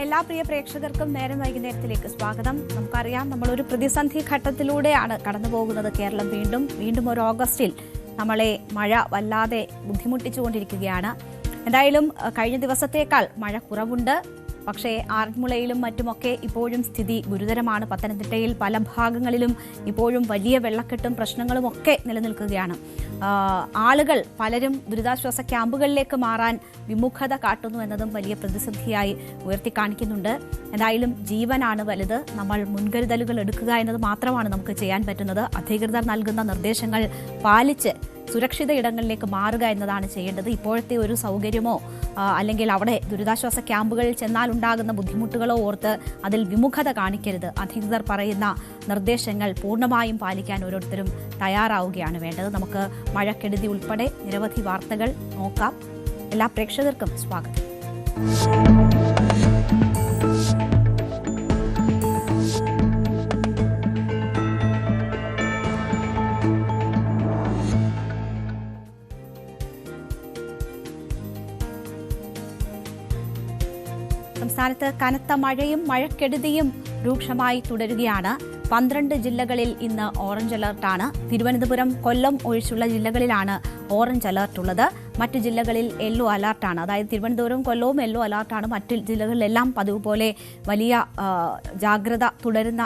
എല്ലാ പ്രിയ പ്രേക്ഷകർക്കും നേരം വൈകുന്നേരത്തിലേക്ക് സ്വാഗതം. നമുക്കറിയാം, നമ്മളൊരു പ്രതിസന്ധി ഘട്ടത്തിലൂടെയാണ് കടന്നു പോകുന്നത്. കേരളം വീണ്ടും ഒരു ഓഗസ്റ്റിൽ നമ്മളെ മഴ വല്ലാതെ ബുദ്ധിമുട്ടിച്ചുകൊണ്ടിരിക്കുകയാണ്. എന്തായാലും കഴിഞ്ഞ ദിവസത്തേക്കാൾ മഴ കുറവുണ്ട്. പക്ഷേ ആറന്മുളയിലും മറ്റുമൊക്കെ ഇപ്പോഴും സ്ഥിതി ഗുരുതരമാണ്. പത്തനംതിട്ടയിൽ പല ഭാഗങ്ങളിലും ഇപ്പോഴും വലിയ വെള്ളക്കെട്ടും പ്രശ്നങ്ങളും ഒക്കെ നിലനിൽക്കുകയാണ്. ആളുകൾ പലരും ദുരിതാശ്വാസ ക്യാമ്പുകളിലേക്ക് മാറാൻ വിമുഖത കാട്ടുന്നു എന്നതും വലിയ പ്രതിസന്ധിയായി ഉയർത്തിക്കാണിക്കുന്നുണ്ട്. എന്തായാലും ജീവനാണ് വലുത്. നമ്മൾ മുൻകരുതലുകൾ എടുക്കുക എന്നത് മാത്രമാണ് നമുക്ക് ചെയ്യാൻ പറ്റുന്നത്. അധികൃതർ നൽകുന്ന നിർദ്ദേശങ്ങൾ പാലിച്ച് സുരക്ഷിത ഇടങ്ങളിലേക്ക് മാറുക എന്നതാണ് ചെയ്യേണ്ടത്. ഇപ്പോഴത്തെ ഒരു സൗകര്യമോ അല്ലെങ്കിൽ അവിടെ ദുരിതാശ്വാസ ക്യാമ്പുകളിൽ ചെന്നാൽ ഉണ്ടാകുന്ന ബുദ്ധിമുട്ടുകളോ ഓർത്ത് അതിൽ വിമുഖത കാണിക്കരുത്. അധികൃതർ പറയുന്ന നിർദ്ദേശങ്ങൾ പൂർണ്ണമായും പാലിക്കാൻ ഓരോരുത്തരും തയ്യാറാവുകയാണ് വേണ്ടത്. നമുക്ക് മഴക്കെടുതി ഉൾപ്പെടെ നിരവധി വാർത്തകൾ നോക്കാം. എല്ലാ പ്രേക്ഷകർക്കും സ്വാഗതം. സംസ്ഥാനത്ത് കനത്ത മഴയും മഴക്കെടുതിയും രൂക്ഷമായി തുടരുകയാണ്. 12 ജില്ലകളിൽ ഇന്ന് ഓറഞ്ച് അലർട്ടാണ്. തിരുവനന്തപുരം, കൊല്ലം ഒഴിച്ചുള്ള ജില്ലകളിലാണ് ഓറഞ്ച് അലർട്ടുള്ളത്. മറ്റു ജില്ലകളിൽ യെല്ലോ അലർട്ടാണ്. അതായത് തിരുവനന്തപുരം, കൊല്ലവും യെല്ലോ അലർട്ടാണ്. മറ്റു ജില്ലകളിലെല്ലാം പതിവ് പോലെ വലിയ ജാഗ്രത തുടരുന്ന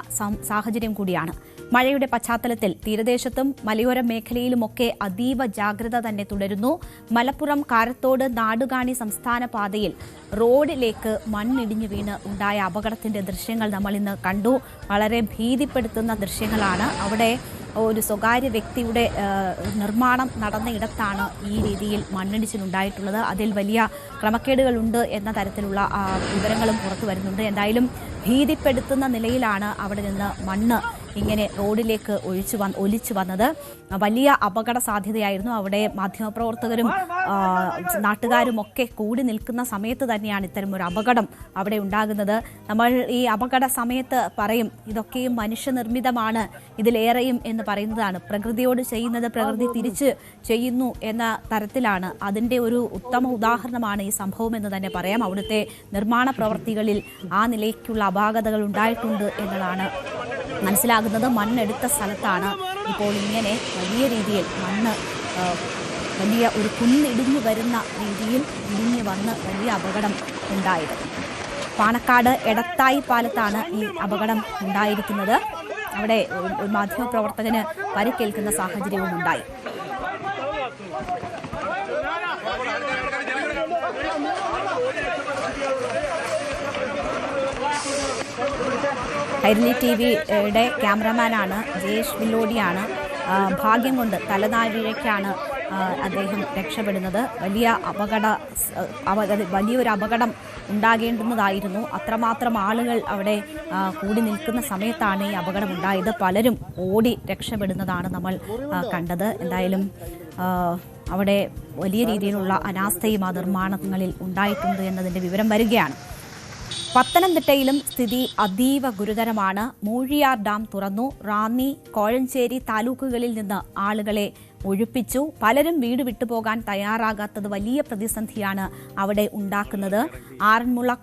സാഹചര്യം കൂടിയാണ്. മഴയുടെ പശ്ചാത്തലത്തിൽ തീരദേശത്തും മലയോര മേഖലയിലുമൊക്കെ അതീവ ജാഗ്രത തന്നെ തുടരുന്നു. മലപ്പുറം കാരത്തോട് നാടുകാണി സംസ്ഥാന പാതയിൽ റോഡിലേക്ക് മണ്ണിടിഞ്ഞു വീണ് ഉണ്ടായ അപകടത്തിന്റെ ദൃശ്യങ്ങൾ നമ്മൾ ഇന്ന് കണ്ടു. വളരെ ഭീതിപ്പെടുത്തുന്ന ദൃശ്യങ്ങളാണ്. അവിടെ ഒരു സ്വകാര്യ വ്യക്തിയുടെ നിർമ്മാണം നടന്ന ഇടത്താണ് ഈ രീതിയിൽ മണ്ണിടിച്ചിലുണ്ടായിട്ടുള്ളത്. അതിൽ വലിയ ക്രമക്കേടുകളുണ്ട് എന്ന തരത്തിലുള്ള വിവരങ്ങളും പുറത്തു വരുന്നുണ്ട്. എന്തായാലും ഭീതിപ്പെടുത്തുന്ന നിലയിലാണ് അവിടെ നിന്ന് മണ്ണ് ഇങ്ങനെ റോഡിലേക്ക് ഒലിച്ചു വന്നത്. വലിയ അപകട സാധ്യതയായിരുന്നു. അവിടെ മാധ്യമപ്രവർത്തകരും നാട്ടുകാരുമൊക്കെ കൂടി നിൽക്കുന്ന സമയത്ത് തന്നെയാണ് ഇത്തരം ഒരു അപകടം അവിടെ ഉണ്ടാകുന്നത്. നമ്മൾ ഈ അപകട സമയത്ത് പറയും, ഇതൊക്കെയും മനുഷ്യനിർമ്മിതമാണ്, ഇതിലേറെയും എന്ന് പറയുന്നതാണ്. പ്രകൃതിയോട് ചെയ്യുന്നത് പ്രകൃതി തിരിച്ച് ചെയ്യുന്നു എന്ന തരത്തിലാണ്. അതിൻ്റെ ഒരു ഉത്തമ ഉദാഹരണമാണ് ഈ സംഭവം എന്ന് തന്നെ പറയാം. അവിടുത്തെ നിർമ്മാണ പ്രവർത്തികളിൽ ആ നിലയ്ക്കുള്ള അപാകതകൾ ഉണ്ടായിട്ടുണ്ട് എന്നതാണ് മനസ്സിലാകുന്നത്. മണ്ണെടുത്ത സ്ഥലത്താണ് ഇപ്പോൾ ഇങ്ങനെ വലിയ രീതിയിൽ മണ്ണ് വലിയ ഒരു കുന്നിടിഞ്ഞു വരുന്ന രീതിയിൽ ഇടിഞ്ഞു വന്ന് വലിയ അപകടം ഉണ്ടായത്. പാണക്കാട് എടത്തായി പാലത്താണ് ഈ അപകടം ഉണ്ടായിരിക്കുന്നത്. അവിടെ മാധ്യമപ്രവർത്തകന് പരിക്കേൽക്കുന്ന സാഹചര്യവും ഉണ്ടായി. കൈരളി TV-യുടെ ക്യാമറമാനാണ് ജയേഷ് വില്ലോടിയാണ്. ഭാഗ്യം കൊണ്ട് തലനാരിഴയ്ക്കാണ് അദ്ദേഹം രക്ഷപ്പെടുന്നത്. വലിയൊരു അപകടം ഉണ്ടാകേണ്ടുന്നതായിരുന്നു. അത്രമാത്രം ആളുകൾ അവിടെ കൂടി നിൽക്കുന്ന സമയത്താണ് ഈ അപകടം ഉണ്ടായത്. പലരും ഓടി രക്ഷപ്പെടുന്നതാണ് നമ്മൾ കണ്ടത്. എന്തായാലും അവിടെ വലിയ രീതിയിലുള്ള അനാസ്ഥയും ആ നിർമ്മാണങ്ങളിൽ ഉണ്ടായിട്ടുണ്ട് എന്നതിൻ്റെ വിവരം വരികയാണ്. പത്തനംതിട്ടയിലും സ്ഥിതി അതീവ ഗുരുതരമാണ്. മൂഴിയാർ ഡാം തുറന്നു. റാന്നി, കോഴഞ്ചേരി താലൂക്കുകളിൽ നിന്ന് ആളുകളെ ഒഴിപ്പിച്ചു. പലരും വീട് വിട്ടുപോകാൻ തയ്യാറാകാത്തത് വലിയ പ്രതിസന്ധിയാണ് അവിടെ ഉണ്ടാക്കുന്നത്. ആറന്മുള,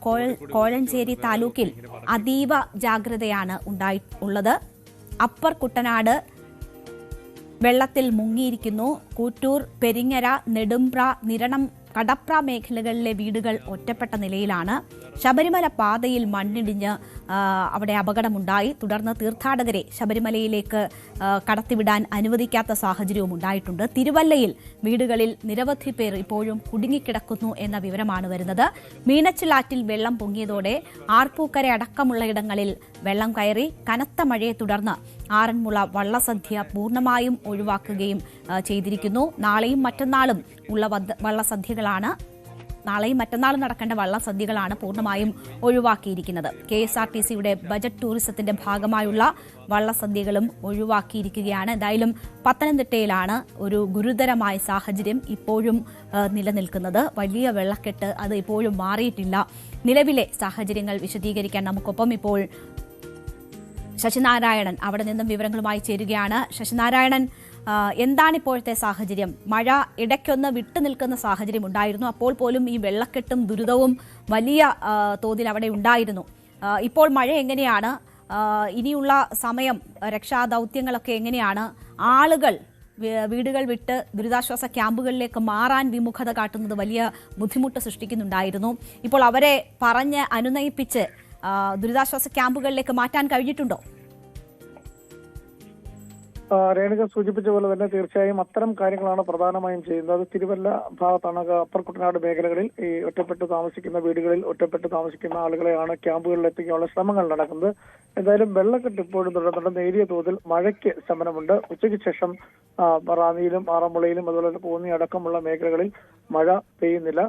കോഴഞ്ചേരി താലൂക്കിൽ അതീവ ജാഗ്രതയാണ് ഉള്ളത്. അപ്പർ കുട്ടനാട് വെള്ളത്തിൽ മുങ്ങിയിരിക്കുന്നു. കൂറ്റൂർ, പെരിങ്ങര, നെടുമ്പ്ര, നിരണം, കടപ്ര മേഖലകളിലെ വീടുകൾ ഒറ്റപ്പെട്ട നിലയിലാണ്. ശബരിമല പാതയിൽ മണ്ണിടിഞ്ഞ് അവിടെ അപകടമുണ്ടായി. തുടർന്ന് തീർത്ഥാടകരെ ശബരിമലയിലേക്ക് കടത്തിവിടാൻ അനുവദിക്കാത്ത സാഹചര്യവും ഉണ്ടായിട്ടുണ്ട്. തിരുവല്ലയിൽ വീടുകളിൽ നിരവധി പേർ ഇപ്പോഴും കുടുങ്ങിക്കിടക്കുന്നു എന്ന വിവരമാണ് വരുന്നത്. മീനച്ചിലാറ്റിൽ വെള്ളം പൊങ്ങിയതോടെ ആർപ്പൂക്കര അടക്കമുള്ള ഇടങ്ങളിൽ വെള്ളം കയറി. കനത്ത മഴയെ തുടർന്ന് ആറന്മുള വള്ളസദ്യ പൂർണ്ണമായും ഒഴിവാക്കുകയും ചെയ്തിരിക്കുന്നു. നാളെയും മറ്റന്നാളും ഉള്ള വള്ളസദ്യകളാണ് നാളെയും മറ്റന്നാളും നടക്കേണ്ട വള്ളസദ്യകളാണ് പൂർണ്ണമായും ഒഴിവാക്കിയിരിക്കുന്നത്. KSRTC-യുടെ ബജറ്റ് ടൂറിസത്തിന്റെ ഭാഗമായുള്ള വള്ളസദ്യകളും ഒഴിവാക്കിയിരിക്കുകയാണ്. എന്തായാലും പത്തനംതിട്ടയിലാണ് ഒരു ഗുരുതരമായ സാഹചര്യം ഇപ്പോഴും നിലനിൽക്കുന്നത്. വലിയ വെള്ളക്കെട്ട് അത് ഇപ്പോഴും മാറിയിട്ടില്ല. നിലവിലെ സാഹചര്യങ്ങൾ വിശദീകരിക്കാൻ നമുക്കൊപ്പം ഇപ്പോൾ ശശിനാരായണൻ അവിടെ നിന്നും വിവരങ്ങളുമായി ചേരുകയാണ്. ശശിനാരായണൻ, എന്താണ് ഇപ്പോഴത്തെ സാഹചര്യം? മഴ ഇടയ്ക്കൊന്ന് വിട്ടുനിൽക്കുന്ന സാഹചര്യം ഉണ്ടായിരുന്നു. അപ്പോൾ പോലും ഈ വെള്ളക്കെട്ടും ദുരിതവും വലിയ തോതിൽ അവിടെ ഉണ്ടായിരുന്നു. ഇപ്പോൾ മഴ എങ്ങനെയാണ്? ഇനിയുള്ള സമയം രക്ഷാദൗത്യങ്ങളൊക്കെ എങ്ങനെയാണ്? ആളുകൾ വീടുകൾ വിട്ട് ദുരിതാശ്വാസ ക്യാമ്പുകളിലേക്ക് മാറാൻ വിമുഖത കാട്ടുന്നത് വലിയ ബുദ്ധിമുട്ട് സൃഷ്ടിക്കുന്നുണ്ടായിരുന്നു. ഇപ്പോൾ അവരെ പറഞ്ഞ് അനുനയിപ്പിച്ച് ദുരിതാശ്വാസ ക്യാമ്പുകളിലേക്ക് മാറ്റാൻ കഴിഞ്ഞിട്ടുണ്ടോ? രേണുക സൂചിപ്പിച്ച പോലെ തന്നെ തീർച്ചയായും അത്തരം കാര്യങ്ങളാണ് പ്രധാനമായും ചെയ്യുന്നത്. തിരുവല്ല ഭാഗത്താണ് അപ്പർ കുട്ടനാട് മേഖലകളിൽ ഈ ഒറ്റപ്പെട്ട് താമസിക്കുന്ന വീടുകളിൽ ഒറ്റപ്പെട്ട് താമസിക്കുന്ന ആളുകളെയാണ് ക്യാമ്പുകളിൽ എത്തിക്കാനുള്ള ശ്രമങ്ങൾ നടക്കുന്നത്. എന്തായാലും വെള്ളക്കെട്ട് ഇപ്പോഴും തുടർന്നുണ്ട്. നേരിയ തോതിൽ മഴയ്ക്ക് ശമനമുണ്ട്. ഉച്ചയ്ക്ക് ശേഷം റാന്നിയിലും ആറന്മുളയിലും അതുപോലെ കോന്നി അടക്കമുള്ള മേഖലകളിൽ മഴ പെയ്യുന്നില്ല.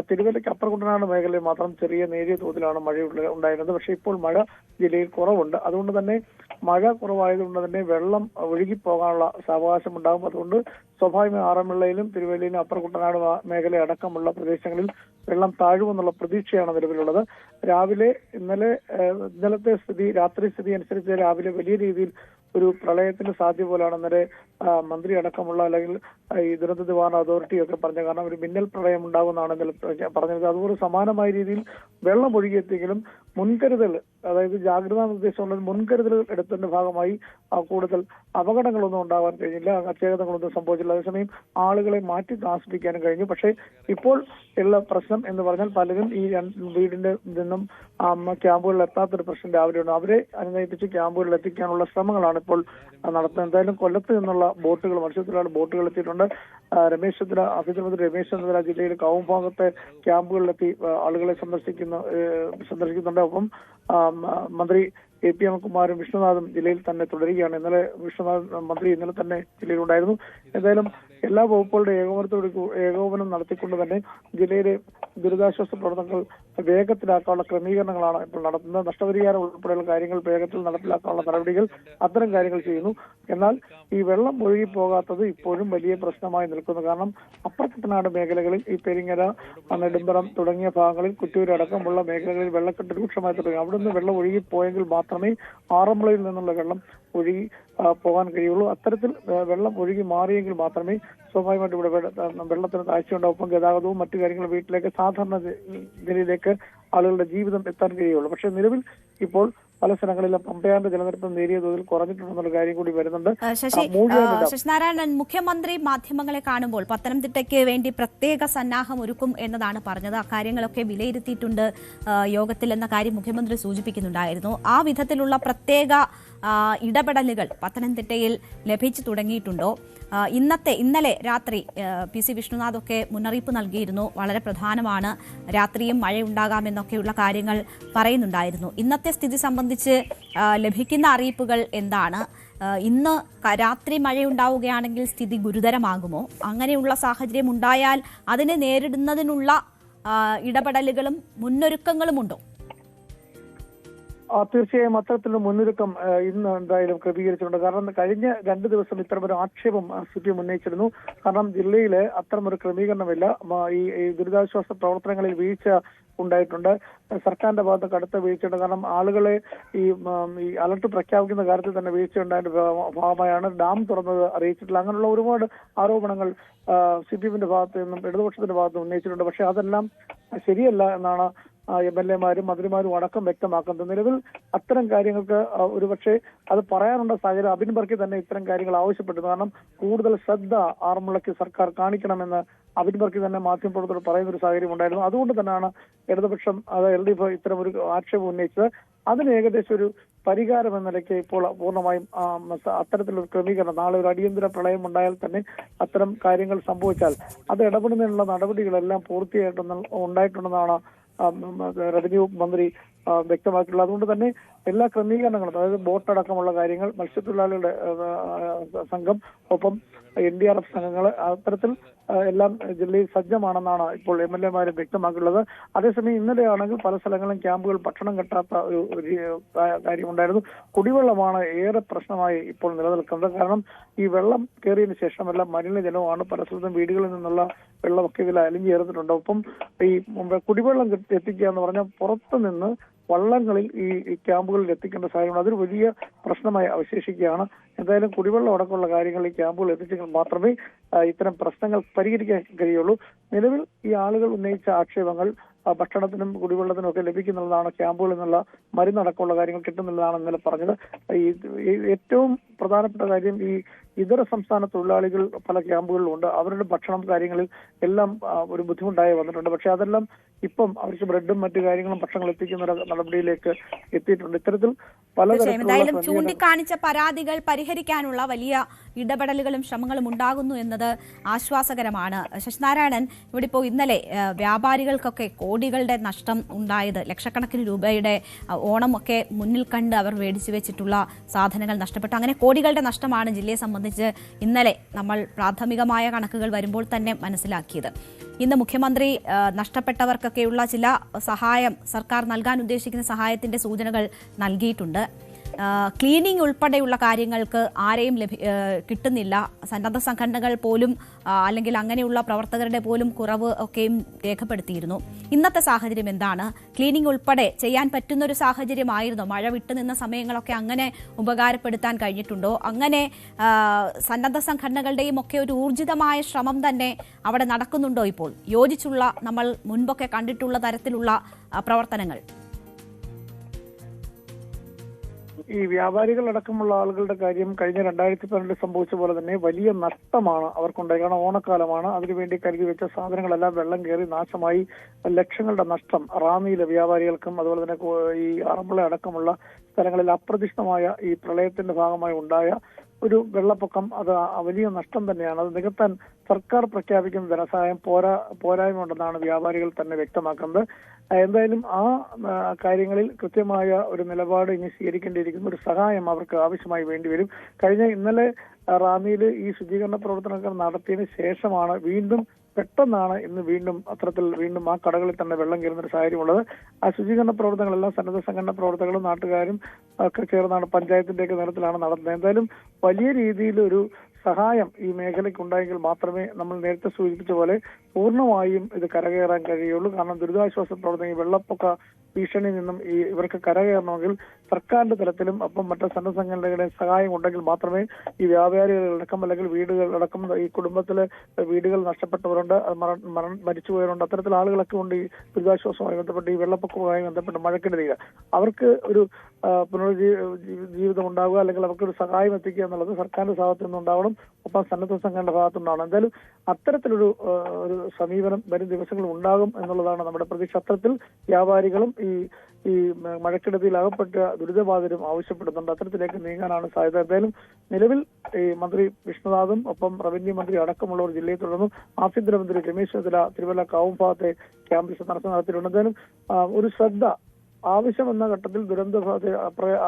തിരുവല്ലയ്ക്ക് അപ്പർ കുട്ടനാട് മേഖലയിൽ മാത്രം ചെറിയ നേരിയ തോതിലാണ് മഴ ഉണ്ടായിരുന്നത്. പക്ഷേ ഇപ്പോൾ മഴ ജില്ലയിൽ കുറവുണ്ട്. അതുകൊണ്ട് തന്നെ മഴ കുറവായതുകൊണ്ട് തന്നെ വെള്ളം ഒഴുകിപ്പോകാനുള്ള സാവകാശം ഉണ്ടാകും. അതുകൊണ്ട് സ്വാഭാവികമായി ആറന്മുളയിലും തിരുവല്ലയിലും അപ്പർ കുട്ടനാട് മേഖല അടക്കമുള്ള പ്രദേശങ്ങളിൽ വെള്ളം താഴുമെന്നുള്ള പ്രതീക്ഷയാണ് നിലവിലുള്ളത്. രാവിലെ ഇന്നലത്തെ സ്ഥിതി, രാത്രി സ്ഥിതി അനുസരിച്ച് രാവിലെ വലിയ രീതിയിൽ ഒരു പ്രളയത്തിന് സാധ്യത പോലാണ് ഇന്നലെ മന്ത്രി അടക്കമുള്ള അല്ലെങ്കിൽ ഈ ദുരന്ത നിവാരണ അതോറിറ്റി ഒക്കെ പറഞ്ഞ. കാരണം ഒരു മിന്നൽ പ്രളയം ഉണ്ടാകുമെന്നാണ് ഇന്നലെ പറഞ്ഞത്. അതുപോലെ സമാനമായ രീതിയിൽ വെള്ളം ഒഴുകിയെത്തിയെങ്കിലും മുൻകരുതൽ, അതായത് ജാഗ്രതാ നിർദ്ദേശമുള്ള മുൻകരുതൽ എടുത്തതിന്റെ ഭാഗമായി കൂടുതൽ അപകടങ്ങളൊന്നും ഉണ്ടാകാൻ കഴിഞ്ഞില്ല, അക്ഷേപങ്ങളൊന്നും സംഭവിച്ചില്ല. അതേസമയം ആളുകളെ മാറ്റി താമസിപ്പിക്കാനും കഴിഞ്ഞു. പക്ഷേ ഇപ്പോൾ ഉള്ള പ്രശ്നം എന്ന് പറഞ്ഞാൽ പലരും ഈ വീടിന്റെ നിന്നും ക്യാമ്പുകളിൽ എത്താത്തൊരു പ്രശ്നം രാവിലെയുണ്ട്. അവരെ അനുനയിപ്പിച്ച് ക്യാമ്പുകളിൽ എത്തിക്കാനുള്ള ശ്രമങ്ങളാണ് ഇപ്പോൾ നടത്തുന്നത്. എന്തായാലും കൊല്ലത്ത് നിന്നുള്ള ബോട്ടുകൾ, മത്സ്യത്തൊഴിലാളി ബോട്ടുകൾ എത്തിയിട്ടുണ്ട്. ആഭ്യന്തരമന്ത്രി രമേശ് ചെന്നിത്തല ജില്ലയിൽ കാവും ഭാഗത്തെ ക്യാമ്പുകളിലെത്തി ആളുകളെ സന്ദർശിക്കുന്നുണ്ട്. ഒപ്പം മന്ത്രി AP അനിൽകുമാറും വിഷ്ണുനാഥും ജില്ലയിൽ തന്നെ തുടരുകയാണ്. മന്ത്രി ഇന്നലെ തന്നെ ജില്ലയിലുണ്ടായിരുന്നു. എന്തായാലും എല്ലാ വകുപ്പുകളുടെ ഏകോപനം നടത്തിക്കൊണ്ട് തന്നെ ജില്ലയിലെ ദുരിതാശ്വാസ പ്രവർത്തനങ്ങൾ വേഗത്തിലാക്കാനുള്ള ക്രമീകരണങ്ങളാണ് ഇപ്പോൾ നടത്തുന്നത്. നഷ്ടപരിഹാരം ഉൾപ്പെടെയുള്ള കാര്യങ്ങൾ വേഗത്തിൽ നടപ്പിലാക്കാനുള്ള നടപടികൾ, അത്തരം കാര്യങ്ങൾ ചെയ്യുന്നു. എന്നാൽ ഈ വെള്ളം ഒഴുകി പോകാത്തത് ഇപ്പോഴും വലിയ പ്രശ്നമായി നിൽക്കുന്നു. കാരണം അപ്പർ കുട്ടനാട് മേഖലകളിൽ ഈ പെരിങ്ങര, നെടുമ്പറം തുടങ്ങിയ ഭാഗങ്ങളിൽ, കുറ്റൂർ അടക്കമുള്ള മേഖലകളിൽ വെള്ളക്കെട്ട് രൂക്ഷമായി തുടങ്ങി. അവിടെ നിന്ന് വെള്ളം ഒഴുകിപ്പോയെങ്കിൽ മാത്രമേ ആറന്മുളയിൽ നിന്നുള്ള വെള്ളം ഒഴുകി പോകാൻ കഴിയുള്ളൂ. അത്തരത്തിൽ വെള്ളം ഒഴുകി മാറിയെങ്കിൽ മാത്രമേ സ്വാഭാവികമായിട്ട് ഇവിടെ വെള്ളത്തിന് താഴ്ചയുണ്ടാവും. ഒപ്പം ഗതാഗതവും മറ്റു കാര്യങ്ങളും വീട്ടിലേക്ക് സാധാരണ നിലയിലേക്ക് ആളുകളുടെ ജീവിതം എത്താൻ കഴിയുള്ളൂ. പക്ഷെ നിലവിൽ ഇപ്പോൾ പല സ്ഥലങ്ങളിലും പമ്പയാറിന്റെ ജലനിരപ്പ് നേരിയ തോതിൽ കുറഞ്ഞിട്ടുണ്ടെന്നുള്ള കാര്യം കൂടി വരുന്നുണ്ട്. ശശിനാരായണൻ, മുഖ്യമന്ത്രി മാധ്യമങ്ങളെ കാണുമ്പോൾ പത്തനംതിട്ടയ്ക്ക് വേണ്ടി പ്രത്യേക സന്നാഹം ഒരുക്കും എന്നതാണ് പറഞ്ഞത്. അക്കാര്യങ്ങളൊക്കെ വിലയിരുത്തിയിട്ടുണ്ട് യോഗത്തിൽ എന്ന കാര്യം മുഖ്യമന്ത്രി സൂചിപ്പിക്കുന്നുണ്ടായിരുന്നു. ആ വിധത്തിലുള്ള പ്രത്യേക ഇടപെടലുകൾ പത്തനംതിട്ടയിൽ ലഭിച്ചു തുടങ്ങിയിട്ടുണ്ടോ? ഇന്നലെ രാത്രി PC വിഷ്ണുനാഥൊക്കെ മുന്നറിയിപ്പ് നൽകിയിരുന്നു. വളരെ പ്രധാനമാണ്, രാത്രിയും മഴയുണ്ടാകാമെന്നൊക്കെയുള്ള കാര്യങ്ങൾ പറയുന്നുണ്ടായിരുന്നു. ഇന്നത്തെ സ്ഥിതി സംബന്ധിച്ച് ലഭിക്കുന്ന അറിയിപ്പുകൾ എന്താണ്? ഇന്ന് രാത്രി മഴയുണ്ടാവുകയാണെങ്കിൽ സ്ഥിതി ഗുരുതരമാകുമോ? അങ്ങനെയുള്ള സാഹചര്യം ഉണ്ടായാൽ അതിനെ നേരിടുന്നതിനുള്ള ഇടപെടലുകളും മുന്നൊരുക്കങ്ങളും ഉണ്ടോ? തീർച്ചയായും അത്തരത്തിലുള്ള മുന്നൊരുക്കം ഇന്ന് എന്തായാലും ക്രമീകരിച്ചിട്ടുണ്ട്. കാരണം കഴിഞ്ഞ 2 ദിവസം ഇത്തരമൊരു ആക്ഷേപം CPM ഉന്നയിച്ചിരുന്നു. കാരണം ജില്ലയിൽ അത്തരമൊരു ക്രമീകരണമില്ല, ഈ ദുരിതാശ്വാസ പ്രവർത്തനങ്ങളിൽ വീഴ്ച ഉണ്ടായിട്ടുണ്ട്, സർക്കാരിന്റെ ഭാഗത്ത് കടുത്ത വീഴ്ചയുണ്ട്. കാരണം ആളുകളെ ഈ അലർട്ട് പ്രഖ്യാപിക്കുന്ന കാര്യത്തിൽ തന്നെ വീഴ്ച ഉണ്ടായതിന്റെ ഭാഗമായാണ് ഡാം തുറന്നത് അറിയിച്ചിട്ടില്ല. അങ്ങനെയുള്ള ഒരുപാട് ആരോപണങ്ങൾ CPMന്റെ ഭാഗത്ത് നിന്നും ഇടതുപക്ഷത്തിന്റെ ഭാഗത്ത് നിന്നും ഉന്നയിച്ചിട്ടുണ്ട്. പക്ഷെ അതെല്ലാം ശരിയല്ല എന്നാണ് MLA-മാരും മന്ത്രിമാരും അടക്കം വ്യക്തമാക്കുന്നത്. നിലവിൽ അത്തരം കാര്യങ്ങൾക്ക് ഒരുപക്ഷെ അത് പറയാനുള്ള സാഹചര്യം അബിൻ വർക്കി തന്നെ ഇത്തരം കാര്യങ്ങൾ ആവശ്യപ്പെട്ടു. കാരണം കൂടുതൽ ശ്രദ്ധ ആറന്മുളയ്ക്ക് സർക്കാർ കാണിക്കണമെന്ന് അബിൻ വർക്കി തന്നെ മാധ്യമപ്രവർത്തകർ പറയുന്ന ഒരു സാഹചര്യം ഉണ്ടായിരുന്നു. അതുകൊണ്ട് തന്നെയാണ് ഇടതുപക്ഷം, LDF ഇത്തരം ഒരു ആക്ഷേപം ഉന്നയിച്ചത്. അതിന് ഏകദേശം ഒരു പരിഹാരം എന്ന നിലയ്ക്ക് ഇപ്പോൾ പൂർണ്ണമായും അത്തരത്തിലൊരു ക്രമീകരണം, നാളെ ഒരു അടിയന്തര പ്രളയം ഉണ്ടായാൽ തന്നെ അത്തരം കാര്യങ്ങൾ സംഭവിച്ചാൽ അത് ഇടപെടുന്നതിനുള്ള നടപടികളെല്ലാം ഉണ്ടായിട്ടുണ്ടെന്നാണ് റവന്യൂ മന്ത്രി വ്യക്തമാക്കിയിട്ടുള്ളത്. അതുകൊണ്ട് തന്നെ എല്ലാ ക്രമീകരണങ്ങളും, അതായത് ബോട്ട് അടക്കമുള്ള കാര്യങ്ങൾ, മത്സ്യത്തൊഴിലാളികളുടെ സംഘം, ഒപ്പം NDRF സംഘങ്ങൾ, അത്തരത്തിൽ എല്ലാം ജില്ലയിൽ സജ്ജമാണെന്നാണ് ഇപ്പോൾ MLA-മാരും വ്യക്തമാക്കിയിട്ടുള്ളത്. അതേസമയം ഇന്നലെയാണെങ്കിൽ പല സ്ഥലങ്ങളിലും ക്യാമ്പുകൾ ഭക്ഷണം കിട്ടാത്ത ഒരു കാര്യമുണ്ടായിരുന്നു. കുടിവെള്ളമാണ് ഏറെ പ്രശ്നമായി ഇപ്പോൾ നിലനിൽക്കുന്നത്. കാരണം ഈ വെള്ളം കയറിയതിനു ശേഷം എല്ലാം മലിനജലവുമാണ്. പല സ്ഥലത്തും വീടുകളിൽ നിന്നുള്ള വെള്ളമൊക്കെ ഇതിൽ അലിഞ്ഞു ചേർന്നിട്ടുണ്ട്. ഒപ്പം ഈ കുടിവെള്ളം എത്തിക്കുക എന്ന് പറഞ്ഞാൽ പുറത്തു നിന്ന് വള്ളങ്ങളിൽ ഈ ക്യാമ്പുകളിൽ എത്തിക്കേണ്ട സാഹചര്യം അതൊരു വലിയ പ്രശ്നമായി അവശേഷിക്കുകയാണ്. എന്തായാലും കുടിവെള്ളം അടക്കമുള്ള കാര്യങ്ങൾ ഈ ക്യാമ്പുകളിൽ എത്തിച്ചെങ്കിൽ മാത്രമേ ഇത്തരം പ്രശ്നങ്ങൾ പരിഹരിക്കാൻ കഴിയുള്ളൂ. നിലവിൽ ഈ ആളുകൾ ഉന്നയിച്ച ആക്ഷേപങ്ങൾ ഭക്ഷണത്തിനും കുടിവെള്ളത്തിനും ഒക്കെ ലഭിക്കുന്നുള്ളതാണ്, ക്യാമ്പുകളിൽ നിന്നുള്ള മരുന്നടക്കമുള്ള കാര്യങ്ങൾ കിട്ടുന്നുള്ളതാണ് ഇന്നലെ പറഞ്ഞത്. ഏറ്റവും പ്രധാനപ്പെട്ട കാര്യം ഈ ഇതര സംസ്ഥാന തൊഴിലാളികൾ പല ക്യാമ്പുകളിലുണ്ട്. അവരുടെ ഭക്ഷണം കാര്യങ്ങളിൽ എല്ലാം ഒരു ബുദ്ധിമുട്ടായി വന്നിട്ടുണ്ട്. പക്ഷെ അതെല്ലാം ഇപ്പം അവർക്ക് ബ്രെഡും മറ്റു കാര്യങ്ങളും ഭക്ഷണങ്ങൾ എത്തിക്കുന്ന നടപടിയിലേക്ക് എത്തിയിട്ടുണ്ട്. ഇത്തരത്തിൽ പലതരത്തിലുള്ള ചൂണ്ടിക്കാണിച്ച പരാതികൾ പരിഹരിക്കാനുള്ള വലിയ ഇടപെടലുകളും ശ്രമങ്ങളും ഉണ്ടാകുന്നു എന്നത് ആശ്വാസകരമാണ്. ശശിനാരായണൻ, ഇവിടെ ഇപ്പോൾ ഇന്നലെ വ്യാപാരികൾക്കൊക്കെ കോടികളുടെ നഷ്ടം ഉണ്ടായത്, ലക്ഷക്കണക്കിന് രൂപയുടെ ഓണമൊക്കെ മുന്നിൽ കണ്ട് അവർ മേടിച്ചു വെച്ചിട്ടുള്ള സാധനങ്ങൾ നഷ്ടപ്പെട്ടു. അങ്ങനെ കോടികളുടെ നഷ്ടമാണ് ജില്ലയെ സംബന്ധിച്ച് ഇന്നലെ നമ്മൾ പ്രാഥമികമായ കണക്കുകൾ വരുമ്പോൾ തന്നെ മനസ്സിലാക്കിയത്. ഇന്ന് മുഖ്യമന്ത്രി നഷ്ടപ്പെട്ടവർക്കൊക്കെയുള്ള ചില സഹായം, സർക്കാർ നൽകാൻ ഉദ്ദേശിക്കുന്ന സഹായത്തിന്റെ സൂചനകൾ നൽകിയിട്ടുണ്ട്. ക്ലീനിങ് ഉൾപ്പെടെയുള്ള കാര്യങ്ങൾക്ക് ആരെയും കിട്ടുന്നില്ല. സന്നദ്ധ സംഘടനകൾ പോലും അല്ലെങ്കിൽ അങ്ങനെയുള്ള പ്രവർത്തകരുടെ പോലും കുറവ് ഒക്കെയും രേഖപ്പെടുത്തിയിരുന്നു. ഇന്നത്തെ സാഹചര്യം എന്താണ്? ക്ലീനിങ് ഉൾപ്പെടെ ചെയ്യാൻ പറ്റുന്ന ഒരു സാഹചര്യമായിരുന്നോ? മഴ വിട്ടുനിന്ന സമയങ്ങളൊക്കെ അങ്ങനെ ഉപകാരപ്പെടുത്താൻ കഴിഞ്ഞിട്ടുണ്ടോ? അങ്ങനെ സന്നദ്ധ സംഘടനകളുടെയും ഒക്കെ ഒരു ഊർജിതമായ ശ്രമം തന്നെ അവിടെ നടക്കുന്നുണ്ടോ? ഇപ്പോൾ യോജിച്ചുള്ള, നമ്മൾ മുൻപൊക്കെ കണ്ടിട്ടുള്ള തരത്തിലുള്ള പ്രവർത്തനങ്ങൾ? ഈ വ്യാപാരികളടക്കമുള്ള ആളുകളുടെ കാര്യം കഴിഞ്ഞ 2012 സംഭവിച്ച പോലെ തന്നെ വലിയ നഷ്ടമാണ് അവർക്കുണ്ടായി. കാരണം ഓണക്കാലമാണ്, അതിനുവേണ്ടി കരുതി വെച്ച സാധനങ്ങളെല്ലാം വെള്ളം കയറി നാശമായി. ലക്ഷങ്ങളുടെ നഷ്ടം റാന്നിയിലെ വ്യാപാരികൾക്കും അതുപോലെ തന്നെ ഈ ആറന്മുള അടക്കമുള്ള സ്ഥലങ്ങളിൽ അപ്രതീക്ഷിതമായ ഈ പ്രളയത്തിന്റെ ഭാഗമായി ഉണ്ടായ ഒരു വെള്ളപ്പൊക്കം അത് വലിയ നഷ്ടം തന്നെയാണ്. അത് നികത്താൻ സർക്കാർ പ്രഖ്യാപിക്കുന്ന ധനസഹായം പോരായ്മ ഉണ്ടെന്നാണ് വ്യാപാരികൾ തന്നെ വ്യക്തമാക്കുന്നത്. എന്തായാലും ആ കാര്യങ്ങളിൽ കൃത്യമായ ഒരു നിലപാട് ഇനി സ്വീകരിക്കേണ്ടിയിരിക്കുന്ന ഒരു സഹായം അവർക്ക് ആവശ്യമായി വേണ്ടിവരും. ഇന്നലെ റാന്നിയിൽ ഈ ശുചീകരണ പ്രവർത്തനങ്ങൾ നടത്തിയതിനു ശേഷമാണ് പെട്ടെന്നാണ് ഇന്ന് വീണ്ടും ആ കടകളിൽ തന്നെ വെള്ളം കയറുന്ന ഒരു സാഹചര്യമുള്ളത്. ആ ശുചീകരണ പ്രവർത്തനങ്ങളെല്ലാം സന്നദ്ധ സംഘടന പ്രവർത്തകരും നാട്ടുകാരും ഒക്കെ ചേർന്നാണ് പഞ്ചായത്തിന്റെയൊക്കെ നേതൃത്വത്തിലാണ് നടത്തുന്നത്. എന്തായാലും വലിയ രീതിയിൽ ഒരു സഹായം ഈ മേഖലയ്ക്ക് ഉണ്ടായെങ്കിൽ മാത്രമേ നമ്മൾ നേരത്തെ സൂചിപ്പിച്ച പോലെ പൂർണ്ണമായും ഇത് കരകയറാൻ കഴിയുള്ളൂ. കാരണം ദുരിതാശ്വാസ പ്രവർത്തനം, വെള്ളപ്പൊക്ക ഭീഷണിയിൽ നിന്നും ഇവർക്ക് കരകയറണമെങ്കിൽ സർക്കാരിന്റെ തലത്തിലും അപ്പം മറ്റു സന്നദ്ധ സംഘടനകളുടെ സഹായം ഉണ്ടെങ്കിൽ മാത്രമേ ഈ വ്യാപാരികളടക്കം അല്ലെങ്കിൽ വീടുകളടക്കം ഈ കുടുംബത്തിലെ വീടുകൾ നഷ്ടപ്പെട്ടവരുണ്ട്, മരിച്ചുപോയവരുണ്ട്, അത്തരത്തിൽ ആളുകളൊക്കെ ഉണ്ട് ഈ ദുരിതാശ്വാസവുമായി ബന്ധപ്പെട്ട് ഈ വെള്ളപ്പൊക്കവുമായി ബന്ധപ്പെട്ട് മഴക്കെടുതികൾ അവർക്ക് ഒരു പുനർജീവിതം ഉണ്ടാവുക അല്ലെങ്കിൽ അവർക്കൊരു സഹായം എത്തിക്കുക എന്നുള്ളത് സർക്കാരിന്റെ ഭാഗത്തു നിന്നുണ്ടാവണം, ഒപ്പം സന്നദ്ധ സംഘടനയുടെ ഭാഗത്തുനിന്നാണ്. എന്തായാലും അത്തരത്തിലൊരു സമീപനം വരും ദിവസങ്ങളിൽ ഉണ്ടാകും എന്നുള്ളതാണ് നമ്മുടെ പ്രതീക്ഷ. അത്തരത്തിൽ വ്യാപാരികളും ഈ മഴക്കെടുതിയിൽ അകപ്പെട്ട ദുരിതബാധിതരും ആവശ്യപ്പെടുന്നുണ്ട്. അത്തരത്തിലേക്ക് നീങ്ങാനാണ് സാധ്യത. എന്തായാലും നിലവിൽ ഈ മന്ത്രി വിഷ്ണുനാഥും ഒപ്പം റവന്യൂ മന്ത്രി അടക്കമുള്ളവർ ജില്ലയിൽ തുടർന്നു. ആഭ്യന്തരമന്ത്രി രമേശ് ചെന്നിത്തല തിരുവല്ല കാവും ഭാഗത്തെ ക്യാമ്പിൽ സന്ദർശനം നടത്തിയിട്ടുണ്ട്. എന്തായാലും ഒരു ശ്രദ്ധ ആവശ്യമെന്ന ഘട്ടത്തിൽ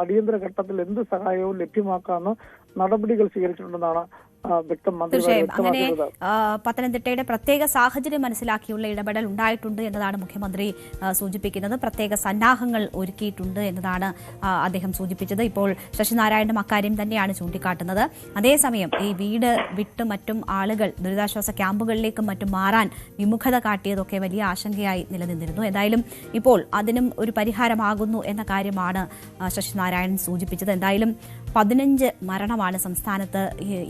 അടിയന്തര ഘട്ടത്തിൽ എന്ത് സഹായവും ലഭ്യമാക്കാവുന്ന നടപടികൾ സ്വീകരിച്ചിട്ടുണ്ടെന്നാണ് തീർച്ചയായും അങ്ങനെ പത്തനംതിട്ടയുടെ പ്രത്യേക സാഹചര്യം മനസ്സിലാക്കിയുള്ള ഇടപെടൽ ഉണ്ടായിട്ടുണ്ട് എന്നതാണ് മുഖ്യമന്ത്രി സൂചിപ്പിക്കുന്നത്. പ്രത്യേക സന്നാഹങ്ങൾ ഒരുക്കിയിട്ടുണ്ട് എന്നതാണ് അദ്ദേഹം സൂചിപ്പിച്ചത്. ഇപ്പോൾ ശശിനാരായണനും അക്കാര്യം തന്നെയാണ് ചൂണ്ടിക്കാട്ടുന്നത്. അതേസമയം ഈ വീട് വിട്ട് മറ്റും ആളുകൾ ദുരിതാശ്വാസ ക്യാമ്പുകളിലേക്കും മറ്റും മാറാൻ വിമുഖത കാട്ടിയതൊക്കെ വലിയ ആശങ്കയായി നിലനിന്നിരുന്നു. എന്തായാലും ഇപ്പോൾ അതിനും ഒരു പരിഹാരമാകുന്നു എന്ന കാര്യമാണ് ശശിനാരായണൻ സൂചിപ്പിച്ചത്. എന്തായാലും 15 മരണമാണ് സംസ്ഥാനത്ത്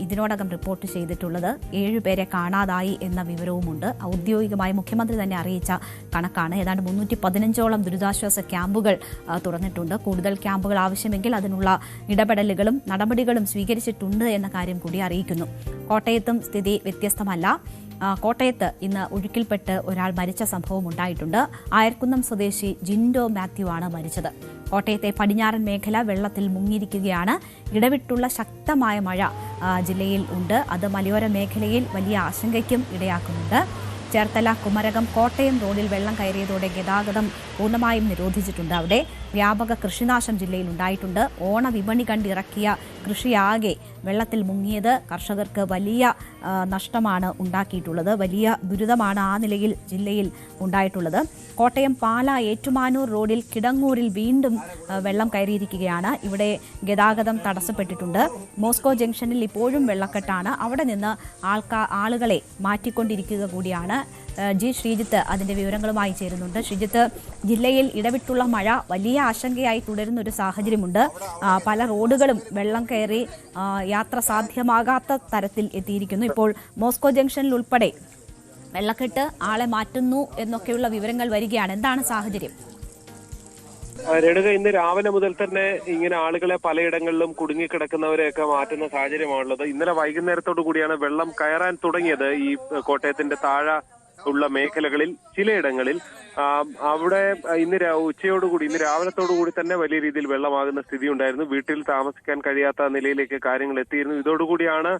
ഇതിനോടകം റിപ്പോർട്ട് ചെയ്തിട്ടുള്ളത്. 7 പേരെ കാണാതായി എന്ന വിവരവുമുണ്ട്. ഔദ്യോഗികമായി മുഖ്യമന്ത്രി തന്നെ അറിയിച്ച കണക്കാണ്. ഏതാണ്ട് 315ഓളം ദുരിതാശ്വാസ ക്യാമ്പുകൾ തുറന്നിട്ടുണ്ട്. കൂടുതൽ ക്യാമ്പുകൾ ആവശ്യമെങ്കിൽ അതിനുള്ള ഇടപെടലുകളും നടപടികളും സ്വീകരിച്ചിട്ടുണ്ട് എന്ന കാര്യം കൂടി അറിയിക്കുന്നു. കോട്ടയത്തും സ്ഥിതി വ്യത്യസ്തമല്ല. കോട്ടയത്ത് ഇന്ന് ഒഴുക്കിൽപ്പെട്ട് ഒരാൾ മരിച്ച സംഭവം ഉണ്ടായിട്ടുണ്ട്. ആയർക്കുന്നം സ്വദേശി ജിൻഡോ മാത്യു ആണ് മരിച്ചത്. കോട്ടയത്തെ പടിഞ്ഞാറൻ മേഖല വെള്ളത്തിൽ മുങ്ങിയിരിക്കുകയാണ്. ഇടവിട്ടുള്ള ശക്തമായ മഴ ജില്ലയിൽ ഉണ്ട്. അത് മലയോര മേഖലയിൽ വലിയ ആശങ്കയ്ക്കും ഇടയാക്കുന്നുണ്ട്. ചേർത്തല കുമരകം കോട്ടയം റോഡിൽ വെള്ളം കയറിയതോടെ ഗതാഗതം പൂർണ്ണമായും നിരോധിച്ചിട്ടുണ്ട്. അവിടെ വ്യാപക കൃഷിനാശം ജില്ലയിൽ ഉണ്ടായിട്ടുണ്ട്. ഓണവിപണി കണ്ടിറക്കിയ കൃഷിയാകെ വെള്ളത്തിൽ മുങ്ങിയത് കർഷകർക്ക് വലിയ നഷ്ടമാണ് ഉണ്ടാക്കിയിട്ടുള്ളത്. വലിയ ദുരിതമാണ് ആ നിലയിൽ ജില്ലയിൽ ഉണ്ടായിട്ടുള്ളത്. കോട്ടയം പാല ഏറ്റുമാനൂർ റോഡിൽ കിടങ്ങൂരിൽ വീണ്ടും വെള്ളം കയറിയിരിക്കുകയാണ്. ഇവിടെ ഗതാഗതം തടസ്സപ്പെട്ടിട്ടുണ്ട്. മോസ്കോ ജംഗ്ഷനിൽ ഇപ്പോഴും വെള്ളക്കെട്ടാണ്. അവിടെ നിന്ന് ആളുകളെ മാറ്റിക്കൊണ്ടിരിക്കുക കൂടിയാണ്. ജി ശ്രീജിത്ത് അതിന്റെ വിവരങ്ങളുമായി ചേരുന്നുണ്ട്. ശ്രീജിത്ത്, ജില്ലയിൽ ഇടവിട്ടുള്ള മഴ വലിയ ആശങ്കയായി തുടരുന്ന ഒരു സാഹചര്യമുണ്ട്. പല റോഡുകളും വെള്ളം കയറി യാത്ര സാധ്യമാകാത്ത തരത്തിൽ എത്തിയിരിക്കുന്നു. ഇപ്പോൾ മോസ്കോ ജംഗ്ഷനിൽ ഉൾപ്പെടെ വെള്ളക്കെട്ട്, ആളെ മാറ്റുന്നു എന്നൊക്കെയുള്ള വിവരങ്ങൾ വരികയാണ്. എന്താണ് സാഹചര്യം? രേണുക, ഇന്ന് രാവിലെ മുതൽ തന്നെ ഇങ്ങനെ ആളുകളെ പലയിടങ്ങളിലും കുടുങ്ങിക്കിടക്കുന്നവരെയൊക്കെ മാറ്റുന്ന സാഹചര്യമാണുള്ളത്. ഇന്നലെ വൈകുന്നേരത്തോടു കൂടിയാണ് വെള്ളം കയറാൻ തുടങ്ങിയത് ഈ കോട്ടയത്തിന്റെ താഴെ ഉള്ള മേഖലകളിൽ ചിലയിടങ്ങളിൽ. അവിടെ ഇന്ന് ഉച്ചയോടുകൂടി, ഇന്ന് രാവിലത്തോടുകൂടി തന്നെ വലിയ രീതിയിൽ വെള്ളമാകുന്ന സ്ഥിതി ഉണ്ടായിരുന്നു. വീട്ടിൽ താമസിക്കാൻ കഴിയാത്ത നിലയിലേക്ക് കാര്യങ്ങൾ എത്തിയിരുന്നു. ഇതോടുകൂടിയാണ്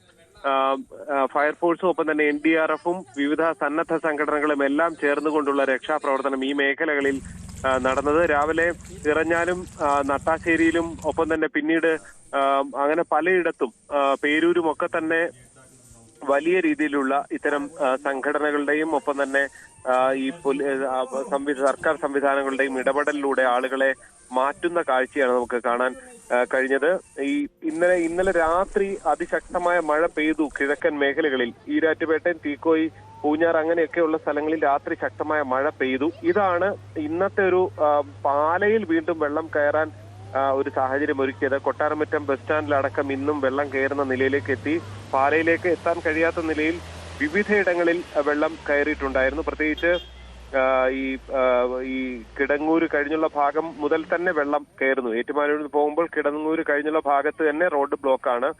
ഫയർഫോഴ്സും ഒപ്പം തന്നെ NDRF-ഉം വിവിധ സന്നദ്ധ സംഘടനകളും എല്ലാം ചേർന്നുകൊണ്ടുള്ള രക്ഷാപ്രവർത്തനം ഈ മേഖലകളിൽ നടന്നത്. രാവിലെ ഇറഞ്ഞാലും നട്ടാശ്ശേരിയിലും ഒപ്പം തന്നെ പിന്നീട് അങ്ങനെ പലയിടത്തും പേരൂരും ഒക്കെ തന്നെ വലിയ രീതിയിലുള്ള ഇത്തരം സംഘടനകളുടെയും ഒപ്പം തന്നെ ഈ സർക്കാർ സംവിധാനങ്ങളുടെയും ഇടപെടലിലൂടെ ആളുകളെ മാറ്റുന്ന കാഴ്ചയാണ് നമുക്ക് കാണാൻ കഴിഞ്ഞത്. ഈ ഇന്നലെ രാത്രി അതിശക്തമായ മഴ പെയ്തു കിഴക്കൻ മേഖലകളിൽ. ഈരാറ്റുപേട്ടൻ, തീക്കോയി, പൂഞ്ഞാർ അങ്ങനെയൊക്കെയുള്ള സ്ഥലങ്ങളിൽ രാത്രി ശക്തമായ മഴ പെയ്തു. ഇതാണ് ഇന്നത്തെ ഒരു പാലയിൽ വീണ്ടും വെള്ളം കയറാൻ ഒരു സാഹചര്യം ഒരുക്കിയത്. കൊട്ടാരമറ്റം ബസ് സ്റ്റാൻഡിലടക്കം ഇന്നും വെള്ളം കയറുന്ന നിലയിലേക്ക് എത്തി. പാലയിലേക്ക് എത്താൻ കഴിയാത്ത നിലയിൽ വിവിധയിടങ്ങളിൽ വെള്ളം കയറിയിട്ടുണ്ടായിരുന്നു. പ്രത്യേകിച്ച് ഈ കിടങ്ങൂര് കഴിഞ്ഞുള്ള ഭാഗം മുതൽ തന്നെ വെള്ളം കയറുന്നു. ഏറ്റുമാനൂരിൽ പോകുമ്പോൾ കിടങ്ങൂര് കഴിഞ്ഞുള്ള ഭാഗത്ത് തന്നെ റോഡ് ബ്ലോക്കാണ്.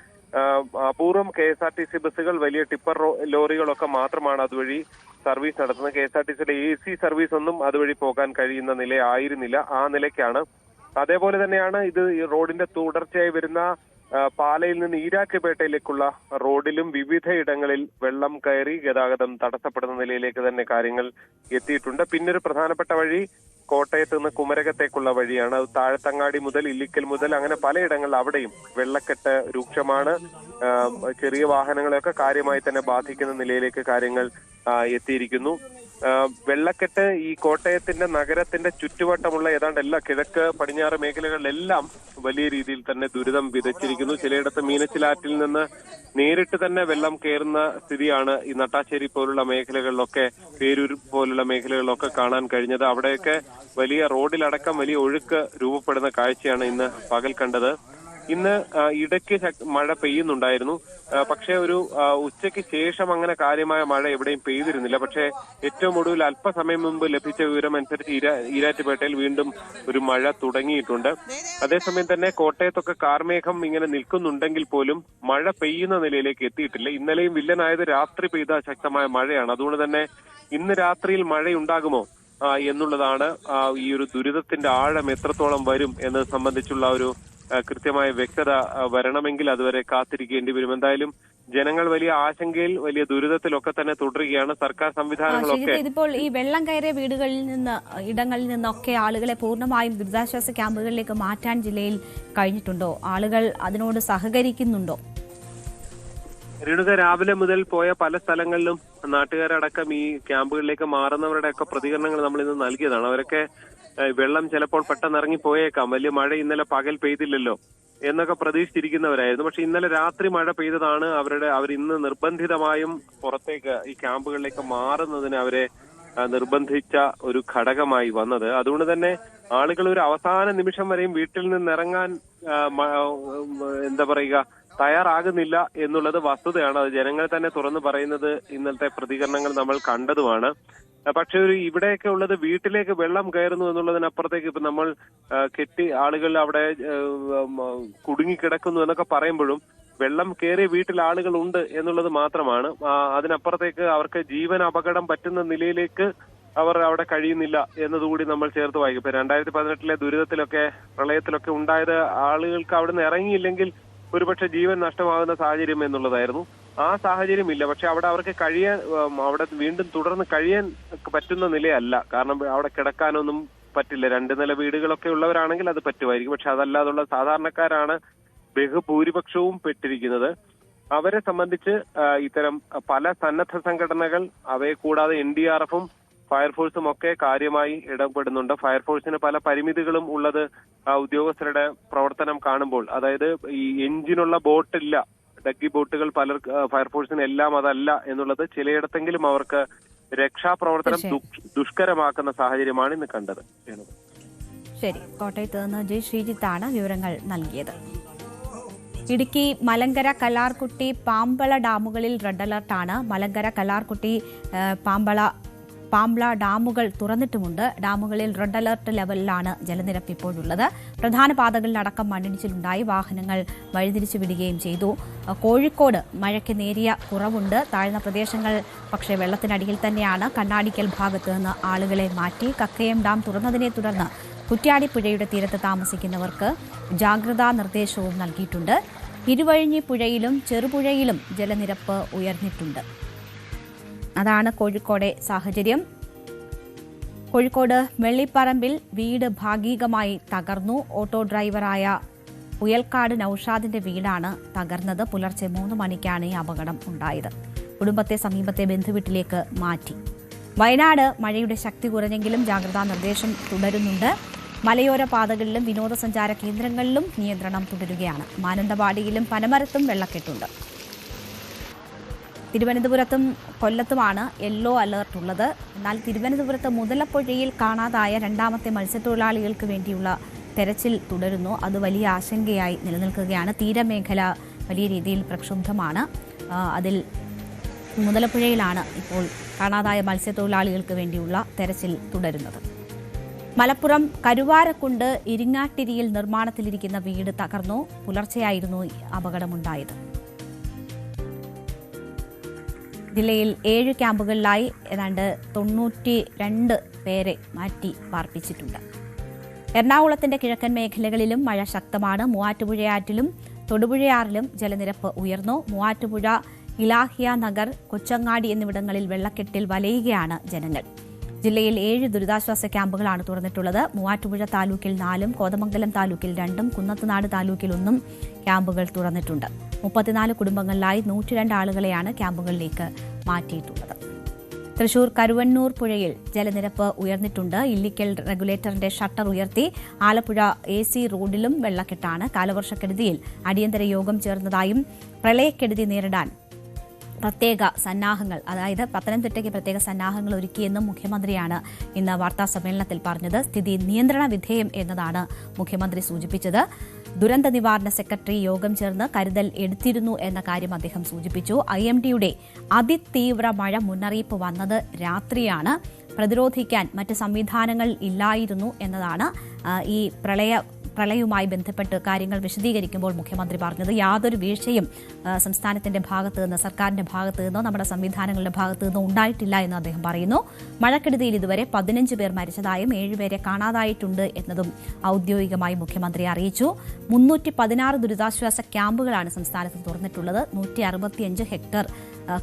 അപൂർവം KSRTC ബസ്സുകൾ, വലിയ ടിപ്പർ ലോറികളൊക്കെ മാത്രമാണ് അതുവഴി സർവീസ് നടത്തുന്നത്. KSRTCയുടെ AC സർവീസ് ഒന്നും അതുവഴി പോകാൻ കഴിയുന്ന നിലയായിരുന്നില്ല. ആ നിലയ്ക്കാണ്. അതേപോലെ തന്നെയാണ് ഇത് ഈ റോഡിന്റെ തുടർച്ചയായി വരുന്ന പാലയിൽ നിന്ന് ഈരാറ്റുപേട്ടയിലേക്കുള്ള റോഡിലും വിവിധയിടങ്ങളിൽ വെള്ളം കയറി ഗതാഗതം തടസ്സപ്പെടുന്ന നിലയിലേക്ക് തന്നെ കാര്യങ്ങൾ എത്തിയിട്ടുണ്ട്. പിന്നൊരു പ്രധാനപ്പെട്ട വഴി കോട്ടയത്ത് നിന്ന് കുമരകത്തേക്കുള്ള വഴിയാണ്. അത് താഴത്തങ്ങാടി മുതൽ ഇല്ലിക്കൽ മുതൽ അങ്ങനെ പലയിടങ്ങളിൽ അവിടെയും വെള്ളക്കെട്ട് രൂക്ഷമാണ്. ചെറിയ വാഹനങ്ങളെയൊക്കെ കാര്യമായി തന്നെ ബാധിക്കുന്ന നിലയിലേക്ക് കാര്യങ്ങൾ എത്തിയിരിക്കുന്നു. വെള്ളക്കെട്ട് ഈ കോട്ടയത്തിന്റെ നഗരത്തിന്റെ ചുറ്റുവട്ടമുള്ള ഏതാണ്ട് എല്ലാ കിഴക്ക് പടിഞ്ഞാറ് മേഖലകളിലെല്ലാം വലിയ രീതിയിൽ തന്നെ ദുരിതം വിതച്ചിരിക്കുന്നു. ചിലയിടത്ത് മീനച്ചിലാറ്റിൽ നിന്ന് നേരിട്ട് തന്നെ വെള്ളം കയറുന്ന സ്ഥിതിയാണ് ഈ നട്ടാശ്ശേരി പോലുള്ള മേഖലകളിലൊക്കെ, പേരൂർ പോലുള്ള മേഖലകളിലൊക്കെ കാണാൻ കഴിഞ്ഞത്. അവിടെയൊക്കെ വലിയ റോഡിലടക്കം വലിയ ഒഴുക്ക് രൂപപ്പെടുന്ന കാഴ്ചയാണ് ഇന്ന് പകൽ കണ്ടത്. ഇന്ന് ഇടയ്ക്ക് മഴ പെയ്യുന്നുണ്ടായിരുന്നു. പക്ഷേ ഒരു ഉച്ചയ്ക്ക് ശേഷം അങ്ങനെ കാര്യമായ മഴ എവിടെയും പെയ്തിരുന്നില്ല. പക്ഷേ ഏറ്റവും ഒടുവിൽ അല്പസമയം മുമ്പ് ലഭിച്ച വിവരം അനുസരിച്ച് ഈരാറ്റുപേട്ടയിൽ വീണ്ടും ഒരു മഴ തുടങ്ങിയിട്ടുണ്ട്. അതേസമയം തന്നെ കോട്ടയത്തൊക്കെ കാർമേഘം ഇങ്ങനെ നിൽക്കുന്നുണ്ടെങ്കിൽ പോലും മഴ പെയ്യുന്ന നിലയിലേക്ക് എത്തിയിട്ടില്ല. ഇന്നലെയും വില്ലനായത് രാത്രി പെയ്ത ശക്തമായ മഴയാണ്. അതുകൊണ്ട് തന്നെ ഇന്ന് രാത്രിയിൽ മഴയുണ്ടാകുമോ എന്നുള്ളതാണ് ഈ ഒരു ദുരിതത്തിന്റെ ആഴം എത്രത്തോളം വരും എന്നത് സംബന്ധിച്ചുള്ള ഒരു കൃത്യമായ വ്യക്തത വരണമെങ്കിൽ അതുവരെ കാത്തിരിക്കേണ്ടി വരും. എന്തായാലും ജനങ്ങൾ വലിയ ആശങ്കയിൽ, വലിയ ദുരിതത്തിലൊക്കെ തന്നെ തുടരുകയാണ്. സർക്കാർ സംവിധാനങ്ങളൊക്കെ ഇതിപ്പോൾ ഈ വെള്ളം കയറിയ ഇടങ്ങളിൽ നിന്നൊക്കെ ആളുകളെ പൂർണ്ണമായും ദുരിതാശ്വാസ ക്യാമ്പുകളിലേക്ക് മാറ്റാൻ ജില്ലയിൽ കഴിഞ്ഞിട്ടുണ്ടോ? ആളുകൾ അതിനോട് സഹകരിക്കുന്നുണ്ടോ? രേണുക, രാവിലെ മുതൽ പോയ പല സ്ഥലങ്ങളിലും നാട്ടുകാരടക്കം ഈ ക്യാമ്പുകളിലേക്ക് മാറുന്നവരുടെ ഒക്കെ പ്രതികരണങ്ങൾ നമ്മൾ ഇന്ന് നൽകിയതാണ്. അവരൊക്കെ വെള്ളം ചിലപ്പോൾ പെട്ടെന്ന് ഇറങ്ങി പോയേക്കാം, വലിയ മഴ ഇന്നലെ പകൽ പെയ്തില്ലല്ലോ എന്നൊക്കെ പ്രതീക്ഷിച്ചിരിക്കുന്നവരായിരുന്നു. പക്ഷെ ഇന്നലെ രാത്രി മഴ പെയ്തതാണ് അവർ ഇന്ന് നിർബന്ധിതമായും പുറത്തേക്ക് ഈ ക്യാമ്പുകളിലേക്ക് മാറുന്നതിന് അവരെ നിർബന്ധിച്ച ഒരു ഘടകമായി വന്നത്. അതുകൊണ്ട് തന്നെ ആളുകൾ ഒരു അവസാന നിമിഷം വരെയും വീട്ടിൽ നിന്നിറങ്ങാൻ തയ്യാറാകുന്നില്ല എന്നുള്ളത് വസ്തുതയാണ്. അത് ജനങ്ങൾ തന്നെ തുറന്നു പറയുന്നത് ഇന്നലത്തെ പ്രതികരണങ്ങൾ നമ്മൾ കണ്ടതുമാണ്. പക്ഷെ ഇവിടെയൊക്കെ ഉള്ളത് വീട്ടിലേക്ക് വെള്ളം കയറുന്നു എന്നുള്ളതിനപ്പുറത്തേക്ക് ഇപ്പൊ നമ്മൾ ആളുകൾ അവിടെ കുടുങ്ങിക്കിടക്കുന്നു എന്നൊക്കെ പറയുമ്പോഴും വെള്ളം കയറിയ വീട്ടിൽ ആളുകൾ ഉണ്ട് എന്നുള്ളത് മാത്രമാണ്. അതിനപ്പുറത്തേക്ക് അവർക്ക് ജീവൻ അപകടം പറ്റുന്ന നിലയിലേക്ക് അവർ അവിടെ കഴിയുന്നില്ല എന്നതുകൂടി നമ്മൾ ചേർത്ത് വായിക്കും. ഇപ്പൊ 2018 ദുരിതത്തിലൊക്കെ പ്രളയത്തിലൊക്കെ ഉണ്ടായത് ആളുകൾക്ക് അവിടുന്ന് ഇറങ്ങിയില്ലെങ്കിൽ ഒരുപക്ഷെ ജീവൻ നഷ്ടമാകുന്ന സാഹചര്യം എന്നുള്ളതായിരുന്നു. ആ സാഹചര്യം ഇല്ല. പക്ഷെ അവിടെ അവർക്ക് അവിടെ വീണ്ടും തുടർന്ന് കഴിയാൻ പറ്റുന്ന നിലയല്ല. കാരണം അവിടെ കിടക്കാനൊന്നും പറ്റില്ല. 2 നില വീടുകളൊക്കെ ഉള്ളവരാണെങ്കിൽ അത് പറ്റുമായിരിക്കും. പക്ഷെ അതല്ലാതുള്ള സാധാരണക്കാരാണ് ബഹുഭൂരിപക്ഷവും പെട്ടിരിക്കുന്നത്. അവരെ സംബന്ധിച്ച് ഇത്തരം പല സന്നദ്ധ സംഘടനകൾ, അവയെ കൂടാതെ NDRF-ഉം ഫയർഫോഴ്സും ഒക്കെ കാര്യമായി ഇടപെടുന്നുണ്ട്. ഫയർഫോഴ്സിന് പല പരിമിതികളും ഉള്ളത് ഉദ്യോഗസ്ഥരുടെ പ്രവർത്തനം കാണുമ്പോൾ, അതായത് ഈ എഞ്ചിനുള്ള ബോട്ടില്ല, ഡഗ്ഗി ബോട്ടുകൾ ഫയർഫോഴ്സിന് എല്ലാം അതല്ല എന്നുള്ളത് ചിലയിടത്തെങ്കിലും അവർക്ക് രക്ഷാപ്രവർത്തനം ദുഷ്കരമാക്കുന്ന സാഹചര്യമാണ് ഇന്ന് കണ്ടത്. ശരി, കോട്ടയത്ത് നിന്ന് ജി ശ്രീജിത്താണ് വിവരങ്ങൾ നൽകിയത്. ഇടുക്കി മലങ്കര കല്ലാർകുട്ടി പാമ്പള ഡാമുകളിൽ റെഡ് അലർട്ടാണ്. മലങ്കര കല്ലാർകുട്ടി പാമ്പള ഡാമുകൾ തുറന്നിട്ടുമുണ്ട്. ഡാമുകളിൽ റെഡ് അലർട്ട് ലെവലിലാണ് ജലനിരപ്പ് ഇപ്പോഴുള്ളത്. പ്രധാന പാതകളിലടക്കം മണ്ണിടിച്ചിലുണ്ടായി, വാഹനങ്ങൾ വഴിതിരിച്ചു വിടുകയും ചെയ്തു. കോഴിക്കോട് മഴയ്ക്ക് നേരിയ കുറവുണ്ട്. താഴ്ന്ന പ്രദേശങ്ങൾ പക്ഷേ വെള്ളത്തിനടിയിൽ തന്നെയാണ്. കണ്ണാടിക്കൽ ഭാഗത്ത് നിന്ന് ആളുകളെ മാറ്റി. കക്കയം ഡാം തുറന്നതിനെ തുടർന്ന് കുറ്റ്യാടിപ്പുഴയുടെ തീരത്ത് താമസിക്കുന്നവർക്ക് ജാഗ്രതാ നിർദ്ദേശവും നൽകിയിട്ടുണ്ട്. ഇരുവഴിഞ്ഞി പുഴയിലും ചെറുപുഴയിലും ജലനിരപ്പ് ഉയർന്നിട്ടുണ്ട്. അതാണ് കോഴിക്കോടെ സാഹചര്യം. കോഴിക്കോട് വെള്ളിപ്പറമ്പിൽ വീട് ഭാഗികമായി തകർന്നു. ഓട്ടോ ഡ്രൈവറായ പുയൽക്കാട് നൌഷാദിന്റെ വീടാണ് തകർന്നത്. പുലർച്ചെ 3 മണിക്കാണ് ഈ അപകടം ഉണ്ടായത്. കുടുംബത്തെ സമീപത്തെ ബന്ധുവീട്ടിലേക്ക് മാറ്റി. വയനാട് മഴയുടെ ശക്തി കുറഞ്ഞെങ്കിലും ജാഗ്രതാ നിർദ്ദേശം തുടരുന്നുണ്ട്. മലയോര പാതകളിലും വിനോദസഞ്ചാര കേന്ദ്രങ്ങളിലും നിയന്ത്രണം തുടരുകയാണ്. മാനന്തവാടിയിലും പനമരത്തും വെള്ളക്കെട്ടുണ്ട്. തിരുവനന്തപുരത്തും കൊല്ലത്തുമാണ് യെല്ലോ അലർട്ട് ഉള്ളത്. എന്നാൽ തിരുവനന്തപുരത്ത് മുതലപ്പുഴയിൽ കാണാതായ 2ാമത്തെ മത്സ്യത്തൊഴിലാളികൾക്ക് വേണ്ടിയുള്ള തെരച്ചിൽ തുടരുന്നു. അത് വലിയ ആശങ്കയായി നിലനിൽക്കുകയാണ്. തീരമേഖല വലിയ രീതിയിൽ പ്രക്ഷുബ്ധമാണ്. അതിൽ മുതലപ്പുഴയിലാണ് ഇപ്പോൾ കാണാതായ മത്സ്യത്തൊഴിലാളികൾക്ക് വേണ്ടിയുള്ള തെരച്ചിൽ തുടരുന്നത്. മലപ്പുറം കരുവാരക്കുണ്ട് ഇരിങ്ങാട്ടിരിയിൽ നിർമ്മാണത്തിലിരിക്കുന്ന വീട് തകർന്നു. പുലർച്ചെയായിരുന്നു അപകടമുണ്ടായത്. ജില്ലയിൽ 7 ക്യാമ്പുകളിലായി ഏതാണ്ട് 92 പേരെ മാറ്റി പാർപ്പിച്ചിട്ടുണ്ട്. എറണാകുളത്തിന്റെ കിഴക്കൻ മേഖലകളിലും മഴ ശക്തമാണ്. മൂവാറ്റുപുഴയാറ്റിലും തൊടുപുഴയാറിലും ജലനിരപ്പ് ഉയർന്നു. മൂവാറ്റുപുഴ, ഇലാഹിയ നഗർ, കൊച്ചങ്ങാടി എന്നിവിടങ്ങളിൽ വെള്ളക്കെട്ടിൽ വലയുകയാണ് ജനങ്ങൾ. ജില്ലയിൽ 7 ദുരിതാശ്വാസ ക്യാമ്പുകളാണ് തുറന്നിട്ടുള്ളത്. മൂവാറ്റുപുഴ താലൂക്കിൽ 4, കോതമംഗലം താലൂക്കിൽ 2, കുന്നത്തുനാട് താലൂക്കിൽ 1 ക്യാമ്പുകൾ തുറന്നിട്ടുണ്ട്. 34 കുടുംബങ്ങളിലായി 102 ആളുകളെയാണ് ക്യാമ്പുകളിലേക്ക് മാറ്റിയിട്ടുള്ളത്. തൃശൂർ കരുവന്നൂർ പുഴയിൽ ജലനിരപ്പ് ഉയർന്നിട്ടുണ്ട്. ഇല്ലിക്കൽ റെഗുലേറ്ററിന്റെ ഷട്ടർ ഉയർത്തി. ആലപ്പുഴ AC റോഡിലും വെള്ളക്കെട്ടാണ്. കാലവർഷക്കെടുതിയിൽ അടിയന്തര യോഗം ചേർന്നതായും പ്രളയക്കെടുതി നേരിടാൻ പ്രത്യേക സന്നാഹങ്ങൾ, അതായത് പത്തനംതിട്ടയ്ക്ക് പ്രത്യേക സന്നാഹങ്ങൾ ഒരുക്കിയെന്നും മുഖ്യമന്ത്രിയാണ് ഇന്ന് വാർത്താസമ്മേളനത്തിൽ പറഞ്ഞത്. സ്ഥിതി നിയന്ത്രണ വിധേയം എന്നതാണ് മുഖ്യമന്ത്രി സൂചിപ്പിച്ചത്. ദുരന്ത നിവാരണ സെക്രട്ടറി യോഗം ചേർന്ന് കരുതൽ എടുത്തിരുന്നു എന്ന കാര്യം അദ്ദേഹം സൂചിപ്പിച്ചു. IMDയുടെ അതിതീവ്ര മഴ മുന്നറിയിപ്പ് വന്നത് രാത്രിയാണ്. പ്രതിരോധിക്കാൻ മറ്റ് സംവിധാനങ്ങൾ ഇല്ലായിരുന്നു എന്നതാണ് ഈ പ്രളയവുമായി ബന്ധപ്പെട്ട് കാര്യങ്ങൾ വിശദീകരിക്കുമ്പോൾ മുഖ്യമന്ത്രി പറഞ്ഞത്. യാതൊരു വീഴ്ചയും സംസ്ഥാനത്തിന്റെ ഭാഗത്തു നിന്ന്, സർക്കാരിന്റെ ഭാഗത്തു നിന്നോ നമ്മുടെ സംവിധാനങ്ങളുടെ ഭാഗത്തു നിന്നോ ഉണ്ടായിട്ടില്ല എന്ന് അദ്ദേഹം പറയുന്നു. മഴക്കെടുതിയിൽ ഇതുവരെ 15 പേർ മരിച്ചതായും 7 പേരെ കാണാതായിട്ടുണ്ട് എന്നതും ഔദ്യോഗികമായി മുഖ്യമന്ത്രി അറിയിച്ചു. 316 ദുരിതാശ്വാസ ക്യാമ്പുകളാണ് സംസ്ഥാനത്ത് തുറന്നിട്ടുള്ളത്. 165 ഹെക്ടർ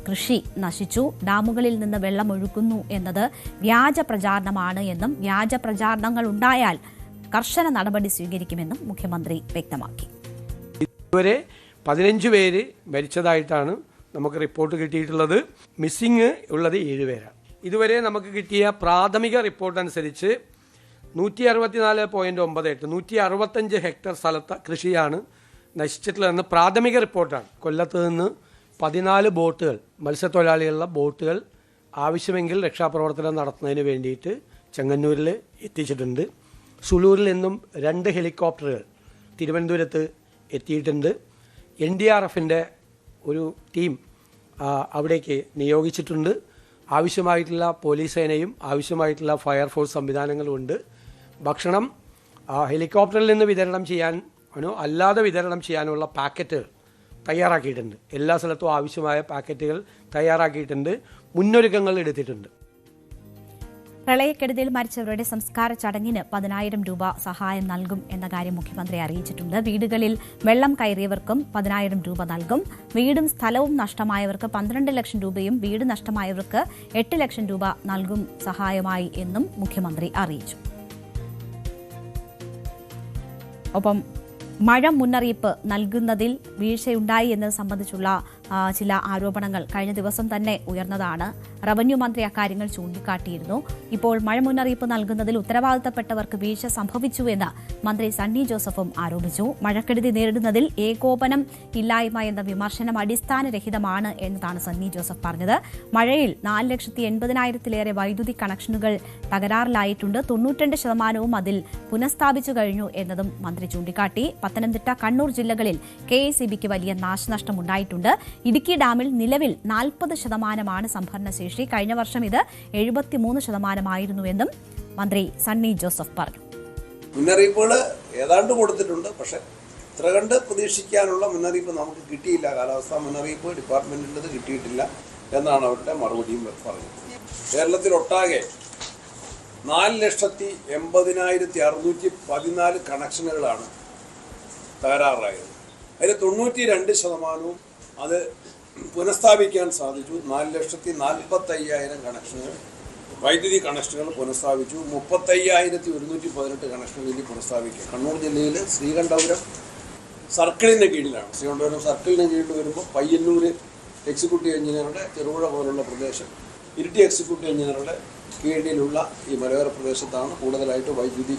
കൃഷി നശിച്ചു. ഡാമുകളിൽ നിന്ന് വെള്ളം ഒഴുക്കുന്നു എന്നത് വ്യാജ പ്രചാരണമാണ് എന്നും വ്യാജ പ്രചാരണങ്ങൾ ഉണ്ടായാൽ കർശന നടപടി സ്വീകരിക്കുമെന്നും മുഖ്യമന്ത്രി വ്യക്തമാക്കി. ഇതുവരെ 15 പേര് മരിച്ചതായിട്ടാണ് നമുക്ക് റിപ്പോർട്ട് കിട്ടിയിട്ടുള്ളത്. മിസ്സിംഗ് ഉള്ളത് 7 പേരാണ്. ഇതുവരെ നമുക്ക് കിട്ടിയ പ്രാഥമിക റിപ്പോർട്ട് അനുസരിച്ച് 164.98 165 ഹെക്ടർ സ്ഥലത്ത് കൃഷിയാണ് നശിച്ചിട്ടുള്ളതെന്ന് പ്രാഥമിക റിപ്പോർട്ടാണ്. കൊല്ലത്ത് നിന്ന് 14 ബോട്ടുകൾ, മത്സ്യത്തൊഴിലാളികളുടെ ബോട്ടുകൾ ആവശ്യമെങ്കിൽ രക്ഷാപ്രവർത്തനം നടത്തുന്നതിന് വേണ്ടിയിട്ട് ചെങ്ങന്നൂരിൽ എത്തിച്ചിട്ടുണ്ട്. സുളൂരിൽ നിന്നും 2 ഹെലികോപ്റ്ററുകൾ തിരുവനന്തപുരത്ത് എത്തിയിട്ടുണ്ട്. NDRFൻ്റെ ഒരു ടീം അവിടേക്ക് നിയോഗിച്ചിട്ടുണ്ട്. ആവശ്യമായിട്ടുള്ള പോലീസ് സേനയും ആവശ്യമായിട്ടുള്ള ഫയർഫോഴ്സ് സംവിധാനങ്ങളും ഉണ്ട്. ഭക്ഷണം ഹെലികോപ്റ്ററിൽ നിന്ന് വിതരണം ചെയ്യാനോ അല്ലാതെ വിതരണം ചെയ്യാനുള്ള പാക്കറ്റുകൾ തയ്യാറാക്കിയിട്ടുണ്ട്. എല്ലാ സ്ഥലത്തും ആവശ്യമായ പാക്കറ്റുകൾ തയ്യാറാക്കിയിട്ടുണ്ട്. മുന്നൊരുക്കങ്ങൾ എടുത്തിട്ടുണ്ട്. പ്രളയക്കെടുതിയിൽ മരിച്ചവരുടെ സംസ്കാര ചടങ്ങിന് 10,000 രൂപ സഹായം നൽകും എന്ന കാര്യം മുഖ്യമന്ത്രി അറിയിച്ചിട്ടുണ്ട്. വീടുകളിൽ വെള്ളം കയറിയവർക്കും 10,000 രൂപ നൽകും. വീടും സ്ഥലവും നഷ്ടമായവർക്ക് 12 ലക്ഷം രൂപയും വീട് നഷ്ടമായവർക്ക് 8 ലക്ഷം രൂപ നൽകും സഹായമായി എന്നും മുഖ്യമന്ത്രി അറിയിച്ചു. ഒപ്പം മഴ മുന്നറിയിപ്പ് നൽകുന്നതിൽ വീഴ്ചയുണ്ടായി എന്നത് സംബന്ധിച്ചുള്ള ചില ആരോപണങ്ങൾ കഴിഞ്ഞ ദിവസം തന്നെ ഉയർന്നതാണ്. റവന്യൂ മന്ത്രി അക്കാര്യങ്ങൾ ചൂണ്ടിക്കാട്ടിയിരുന്നു. ഇപ്പോൾ മഴ മുന്നറിയിപ്പ് നൽകുന്നതിൽ ഉത്തരവാദിത്തപ്പെട്ടവർക്ക് വീഴ്ച സംഭവിച്ചുവെന്ന് മന്ത്രി സണ്ണി ജോസഫും ആരോപിച്ചു. മഴക്കെടുതി നേരിടുന്നതിൽ ഏകോപനം ഇല്ലായ്മ എന്ന വിമർശനം അടിസ്ഥാനരഹിതമാണ് എന്നതാണ് സണ്ണി ജോസഫ് പറഞ്ഞത്. മഴയിൽ 4,80,000-ലേറെ വൈദ്യുതി കണക്ഷനുകൾ തകരാറിലായിട്ടുണ്ട്. 92% അതിൽ പുനഃസ്ഥാപിച്ചു കഴിഞ്ഞു എന്നതും മന്ത്രി ചൂണ്ടിക്കാട്ടി. പത്തനംതിട്ട, കണ്ണൂർ ജില്ലകളിൽ KECBക്ക് വലിയ നാശനഷ്ടം ഉണ്ടായിട്ടുണ്ട്. ഇടുക്കി ഡാമിൽ നിലവിൽ 40% സംഭരണശേഷി. കഴിഞ്ഞ വർഷം ഇത് 73%ആയിരുന്നുവെന്നും മന്ത്രി സണ്ണി ജോസഫ് പറഞ്ഞു. മുന്നറിയിപ്പുകൾ ഏതാണ്ട് കൊടുത്തിട്ടുണ്ട്. പക്ഷേ ഇത്ര കണ്ട് പ്രതീക്ഷിക്കാനുള്ള മുന്നറിയിപ്പ് നമുക്ക് കിട്ടിയില്ല. കാലാവസ്ഥാ മുന്നറിയിപ്പ് ഡിപ്പാർട്ട്മെന്റിൻ്റെത് കിട്ടിയിട്ടില്ല എന്നാണ് അവരുടെ മറുപടിയും പറഞ്ഞത്. കേരളത്തിലൊട്ടാകെ 4,80,614 കണക്ഷനുകളാണ് തകരാറായത്. അതിൽ 92% അത് പുനഃസ്ഥാപിക്കാൻ സാധിച്ചു. 4,40,000 കണക്ഷനുകൾ വൈദ്യുതി കണക്ഷനുകൾ പുനഃസ്ഥാപിച്ചു. 35,118 കണക്ഷനുകൾ ഇനി പുനഃസ്ഥാപിക്കും. കണ്ണൂർ ജില്ലയിൽ ശ്രീകണ്ഠപുരം സർക്കിളിൻ്റെ കീഴിലാണ്. ശ്രീകണ്ഠപുരം സർക്കിളിന് കീഴിൽ വരുമ്പോൾ പയ്യന്നൂർ എക്സിക്യൂട്ടീവ് എഞ്ചിനീയറുടെ ചെറുപുഴ പോലുള്ള പ്രദേശം, ഇരിട്ടി എക്സിക്യൂട്ടീവ് എഞ്ചിനീയറുടെ കീഴിലുള്ള ഈ മലയോര പ്രദേശത്താണ് കൂടുതലായിട്ട് വൈദ്യുതി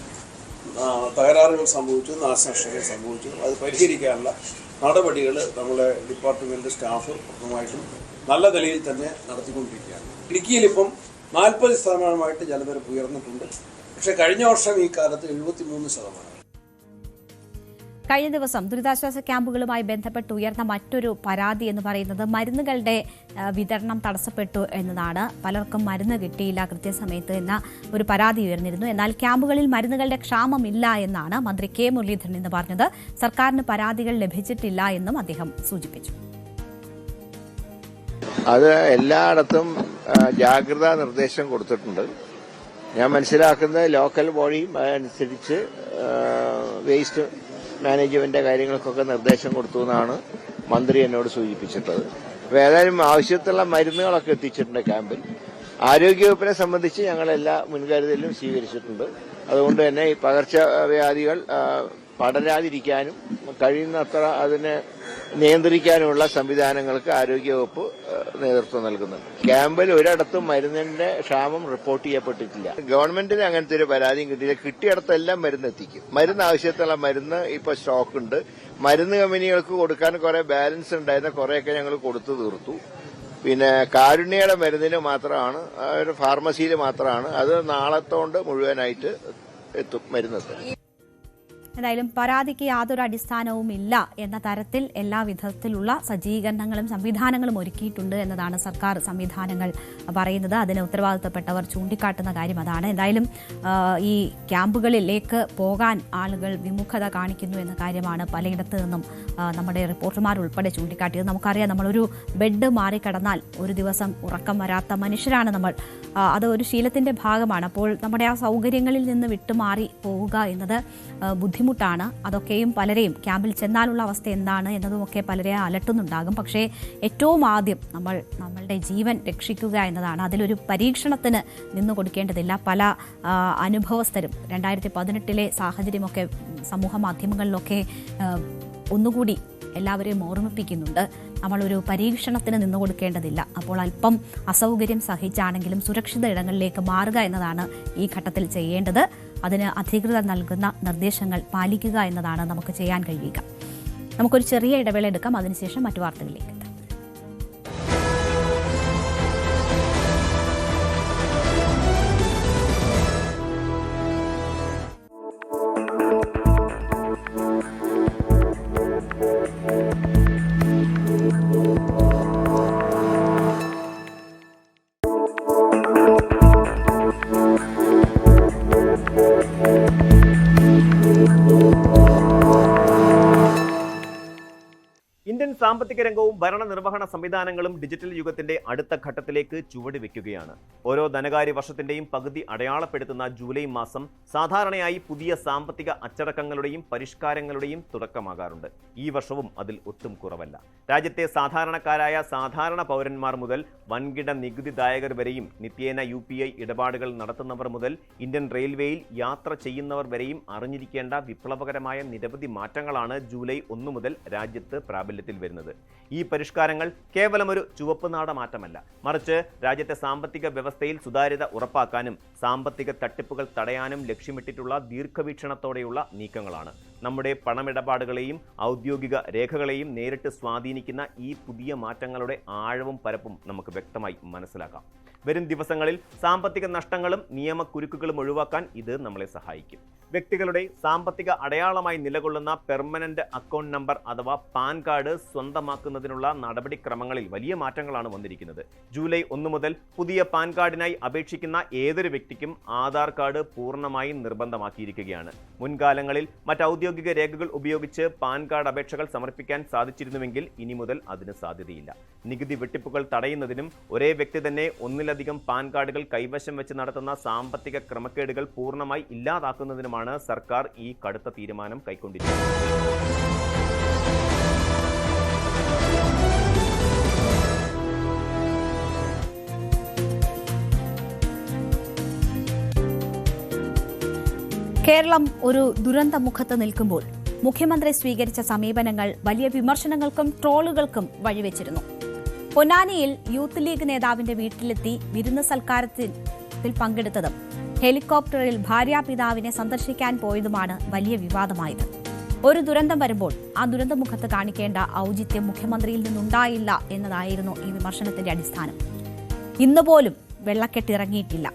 തകരാറുകൾ സംഭവിച്ചത്, നാശനഷ്ടങ്ങൾ സംഭവിച്ചത്. അത് പരിഹരിക്കാനുള്ള നടപടികൾ നമ്മുടെ ഡിപ്പാർട്ട്മെൻറ്റ് സ്റ്റാഫ് പൂർണ്ണമായിട്ടും നല്ല നിലയിൽ തന്നെ നടത്തിക്കൊണ്ടിരിക്കുകയാണ്. ഇടുക്കിയിലിപ്പം 40% ജലനിരപ്പ് ഉയർന്നിട്ടുണ്ട്. പക്ഷേ കഴിഞ്ഞ വർഷം ഈ കാലത്ത് 73%. കഴിഞ്ഞ ദിവസം ദുരിതാശ്വാസ ക്യാമ്പുകളുമായി ബന്ധപ്പെട്ട് ഉയർന്ന മറ്റൊരു പരാതി എന്ന് പറയുന്നത് മരുന്നുകളുടെ വിതരണം തടസ്സപ്പെട്ടു എന്നതാണ്. പലർക്കും മരുന്ന് കിട്ടിയില്ല കൃത്യസമയത്ത് എന്ന ഒരു പരാതി ഉയർന്നിരുന്നു. എന്നാൽ ക്യാമ്പുകളിൽ മരുന്നുകളുടെ ക്ഷാമമില്ല എന്നാണ് മന്ത്രി കെ മുരളീധരൻ ഇന്ന് പറഞ്ഞത്. സർക്കാരിന് പരാതികൾ ലഭിച്ചിട്ടില്ല എന്നും അദ്ദേഹം സൂചിപ്പിച്ചു. അത് എല്ലായിടത്തും ജാഗ്രതാ നിർദ്ദേശം കൊടുത്തിട്ടുണ്ട്. ഞാൻ മനസ്സിലാക്കുന്നത് ലോക്കൽ ബോഡിയും അതനുസരിച്ച് വേസ്റ്റ് മാനേജ്മെന്റ് കാര്യങ്ങൾക്കൊക്കെ നിർദ്ദേശം കൊടുത്തു എന്നാണ് മന്ത്രി എന്നോട് സൂചിപ്പിച്ചിട്ടുള്ളത്. അപ്പോൾ ഏതായാലും ആവശ്യത്തിലുള്ള മരുന്നുകളൊക്കെ എത്തിച്ചിട്ടുണ്ട് ക്യാമ്പിൽ. ആരോഗ്യവകുപ്പിനെ സംബന്ധിച്ച് ഞങ്ങൾ എല്ലാ മുൻകരുതലും സ്വീകരിച്ചിട്ടുണ്ട്. അതുകൊണ്ട് തന്നെ ഈ പകർച്ചവ്യാധികൾ പടരാതിരിക്കാനും കഴിയുന്നത്ര അതിനെ നിയന്ത്രിക്കാനുമുള്ള സംവിധാനങ്ങൾക്ക് ആരോഗ്യവകുപ്പ് നേതൃത്വം നൽകുന്നുണ്ട്. ക്യാമ്പിൽ ഒരിടത്തും മരുന്നിന്റെ ക്ഷാമം റിപ്പോർട്ട് ചെയ്യപ്പെട്ടിട്ടില്ല. ഗവൺമെന്റിന് അങ്ങനത്തെ ഒരു പരാതിയും കിട്ടിയില്ല. കിട്ടിയിടത്തെല്ലാം മരുന്ന് എത്തിക്കും. മരുന്ന് ആവശ്യത്തിലുള്ള മരുന്ന് ഇപ്പൊ സ്റ്റോക്ക് ഉണ്ട്. മരുന്ന് കമ്പനികൾക്ക് കൊടുക്കാൻ കുറെ ബാലൻസ് ഉണ്ടായിരുന്ന കുറെയൊക്കെ ഞങ്ങൾ കൊടുത്തു തീർത്തു. പിന്നെ കാരുണ്യയുടെ മരുന്നിന് മാത്രമാണ്, ഒരു ഫാർമസിയിൽ മാത്രമാണ്. അത് നാളത്തോണ്ട് മുഴുവനായിട്ട് എത്തും, മരുന്നെത്തും. എന്തായാലും പരാതിക്ക് യാതൊരു അടിസ്ഥാനവും ഇല്ല എന്ന തരത്തിൽ എല്ലാ വിധത്തിലുള്ള സജ്ജീകരണങ്ങളും സംവിധാനങ്ങളും ഒരുക്കിയിട്ടുണ്ട് എന്നതാണ് സർക്കാർ സംവിധാനങ്ങൾ പറയുന്നത്. അതിന് ഉത്തരവാദിത്തപ്പെട്ടവർ ചൂണ്ടിക്കാട്ടുന്ന കാര്യം അതാണ്. എന്തായാലും ഈ ക്യാമ്പുകളിലേക്ക് പോകാൻ ആളുകൾ വിമുഖത കാണിക്കുന്നു എന്ന കാര്യമാണ് പലയിടത്തു നിന്നും നമ്മുടെ റിപ്പോർട്ടർമാർ ഉൾപ്പെടെ ചൂണ്ടിക്കാട്ടിയത്. നമുക്കറിയാം, നമ്മളൊരു ബെഡ് മാറിക്കടന്നാൽ ഒരു ദിവസം ഉറക്കം വരാത്ത മനുഷ്യരാണ് നമ്മൾ. അത് ഒരു ശീലത്തിന്റെ ഭാഗമാണ്. അപ്പോൾ നമ്മുടെ ആ സൗകര്യങ്ങളിൽ നിന്ന് വിട്ടുമാറി പോവുക എന്നത് ബുദ്ധിമുട്ടാണ്. അതൊക്കെയും പലരെയും ക്യാമ്പിൽ ചെന്നാലുള്ള അവസ്ഥ എന്താണ് എന്നതുമൊക്കെ പലരെ അലട്ടുന്നുണ്ടാകും. പക്ഷേ ഏറ്റവും ആദ്യം നമ്മളുടെ ജീവൻ രക്ഷിക്കുക എന്നതാണ്. അതിലൊരു പരീക്ഷണത്തിന് നിന്നു കൊടുക്കേണ്ടതില്ല. പല അനുഭവസ്ഥരും 2018 സാഹചര്യമൊക്കെ സമൂഹ മാധ്യമങ്ങളിലൊക്കെ ഒന്നുകൂടി എല്ലാവരെയും ഓർമ്മിപ്പിക്കുന്നുണ്ട്. നമ്മളൊരു പരീക്ഷണത്തിന് നിന്നു കൊടുക്കേണ്ടതില്ല. അപ്പോൾ അല്പം അസൗകര്യം സഹിച്ചാണെങ്കിലും സുരക്ഷിത ഇടങ്ങളിലേക്ക് മാറുക എന്നതാണ് ഈ ഘട്ടത്തിൽ ചെയ്യേണ്ടത്. അതിന് അധികൃതർ നൽകുന്ന നിർദ്ദേശങ്ങൾ പാലിക്കുക എന്നതാണ് നമുക്ക് ചെയ്യാൻ കഴിയുക. നമുക്കൊരു ചെറിയ ഇടവേള എടുക്കാം. അതിനുശേഷം മറ്റു വാർത്തകളിലേക്ക്. ഇന്ത്യൻ സാമ്പത്തിക രംഗവും ഭരണനിർവഹണ സംവിധാനങ്ങളും ഡിജിറ്റൽ യുഗത്തിന്റെ അടുത്ത ഘട്ടത്തിലേക്ക് ചുവട് വെക്കുകയാണ്. ഓരോ ധനകാര്യ വർഷത്തിന്റെയും പകുതി അടയാളപ്പെടുത്തുന്ന ജൂലൈ മാസം സാധാരണയായി പുതിയ സാമ്പത്തിക അച്ചടക്കങ്ങളുടെയും പരിഷ്കാരങ്ങളുടെയും തുടക്കമാകാറുണ്ട്. ഈ വർഷവും അതിൽ ഒട്ടും കുറവല്ല. രാജ്യത്തെ സാധാരണക്കാരായ സാധാരണ പൗരന്മാർ മുതൽ വൻകിട നികുതിദായകർ വരെയും നിത്യേന UPI ഇടപാടുകൾ നടത്തുന്നവർ മുതൽ ഇന്ത്യൻ റെയിൽവേയിൽ യാത്ര ചെയ്യുന്നവർ വരെയും അറിഞ്ഞിരിക്കേണ്ട വിപ്ലവകരമായ നിരവധി മാറ്റങ്ങളാണ് ജൂലൈ 1 മുതൽ രാജ്യത്ത് പ്രാബല്യത്തിൽ വരുന്നത്. ചെയ്യുന്നത്. ഈ പരിഷ്കാരങ്ങൾ കേവലം ഒരു ചുവപ്പ് നാട മാറ്റമല്ല, മറിച്ച് രാജ്യത്തെ സാമ്പത്തിക വ്യവസ്ഥയിൽ സുതാര്യത ഉറപ്പാക്കാനും സാമ്പത്തിക തട്ടിപ്പുകൾ തടയാനും ലക്ഷ്യമിട്ടിട്ടുള്ള ദീർഘവീക്ഷണത്തോടെയുള്ള നീക്കങ്ങളാണ്. നമ്മുടെ പണമിടപാടുകളെയും ഔദ്യോഗിക രേഖകളെയും നേരിട്ട് സ്വാധീനിക്കുന്ന ഈ പുതിയ മാറ്റങ്ങളുടെ ആഴവും പരപ്പും നമുക്ക് വ്യക്തമായി മനസ്സിലാക്കാം. വരും ദിവസങ്ങളിൽ സാമ്പത്തിക നഷ്ടങ്ങളും നിയമക്കുരുക്കുകളും ഒഴിവാക്കാൻ ഇത് നമ്മളെ സഹായിക്കും. വ്യക്തികളുടെ സാമ്പത്തിക അടയാളമായി നിലകൊള്ളുന്ന പെർമനന്റ് അക്കൗണ്ട് നമ്പർ അഥവാ പാൻ കാർഡ് സ്വന്തമാക്കുന്നതിനുള്ള നടപടിക്രമങ്ങളിൽ വലിയ മാറ്റങ്ങളാണ് വന്നിരിക്കുന്നത്. ജൂലൈ 1 മുതൽ പുതിയ പാൻ കാർഡിനായി അപേക്ഷിക്കുന്ന ഏതൊരു വ്യക്തിക്കും ആധാർ കാർഡ് പൂർണ്ണമായും നിർബന്ധമാക്കിയിരിക്കുകയാണ്. മുൻകാലങ്ങളിൽ മറ്റ് ഔദ്യോഗിക രേഖകൾ ഉപയോഗിച്ച് പാൻ കാർഡ് അപേക്ഷകൾ സമർപ്പിക്കാൻ സാധിച്ചിരുന്നുവെങ്കിൽ ഇനി മുതൽ അതിന് സാധ്യതയില്ല. നികുതി വെട്ടിപ്പുകൾ തടയുന്നതിനും ഒരേ വ്യക്തി തന്നെ ഒന്നിലധികം പാൻ കാർഡുകൾ കൈവശം വെച്ച് നടത്തുന്ന സാമ്പത്തിക ക്രമക്കേടുകൾ പൂർണ്ണമായി ഇല്ലാതാക്കുന്നതിനുമാണ് സർക്കാർ ഈ കടുത്ത തീരുമാനം കൈക്കൊണ്ടിരിക്കുന്നത്. കേരളം ഒരു ദുരന്തമുഖത്ത് നിൽക്കുമ്പോൾ മുഖ്യമന്ത്രി സ്വീകരിച്ച സമീപനങ്ങൾ വലിയ വിമർശനങ്ങൾക്കും ട്രോളുകൾക്കും വഴിവെച്ചിരുന്നു. പൊന്നാനിയിൽ യൂത്ത് ലീഗ് നേതാവിന്റെ വീട്ടിലെത്തി വിരുന്ന് സൽക്കാരത്തിൽ പങ്കെടുത്തതും ഹെലികോപ്റ്ററിൽ ഭാര്യാപിതാവിനെ സന്ദർശിക്കാൻ പോയതുമാണ് വലിയ വിവാദമായത്. ഒരു ദുരന്തം വരുമ്പോൾ ആ ദുരന്തമുഖത്ത് കാണിക്കേണ്ട ഔചിത്യം മുഖ്യമന്ത്രിയിൽ നിന്നുണ്ടായില്ല എന്നതായിരുന്നു ഈ വിമർശനത്തിന്റെ അടിസ്ഥാനം. ഇന്നുപോലും വെള്ളക്കെട്ടിറങ്ങിയിട്ടില്ല.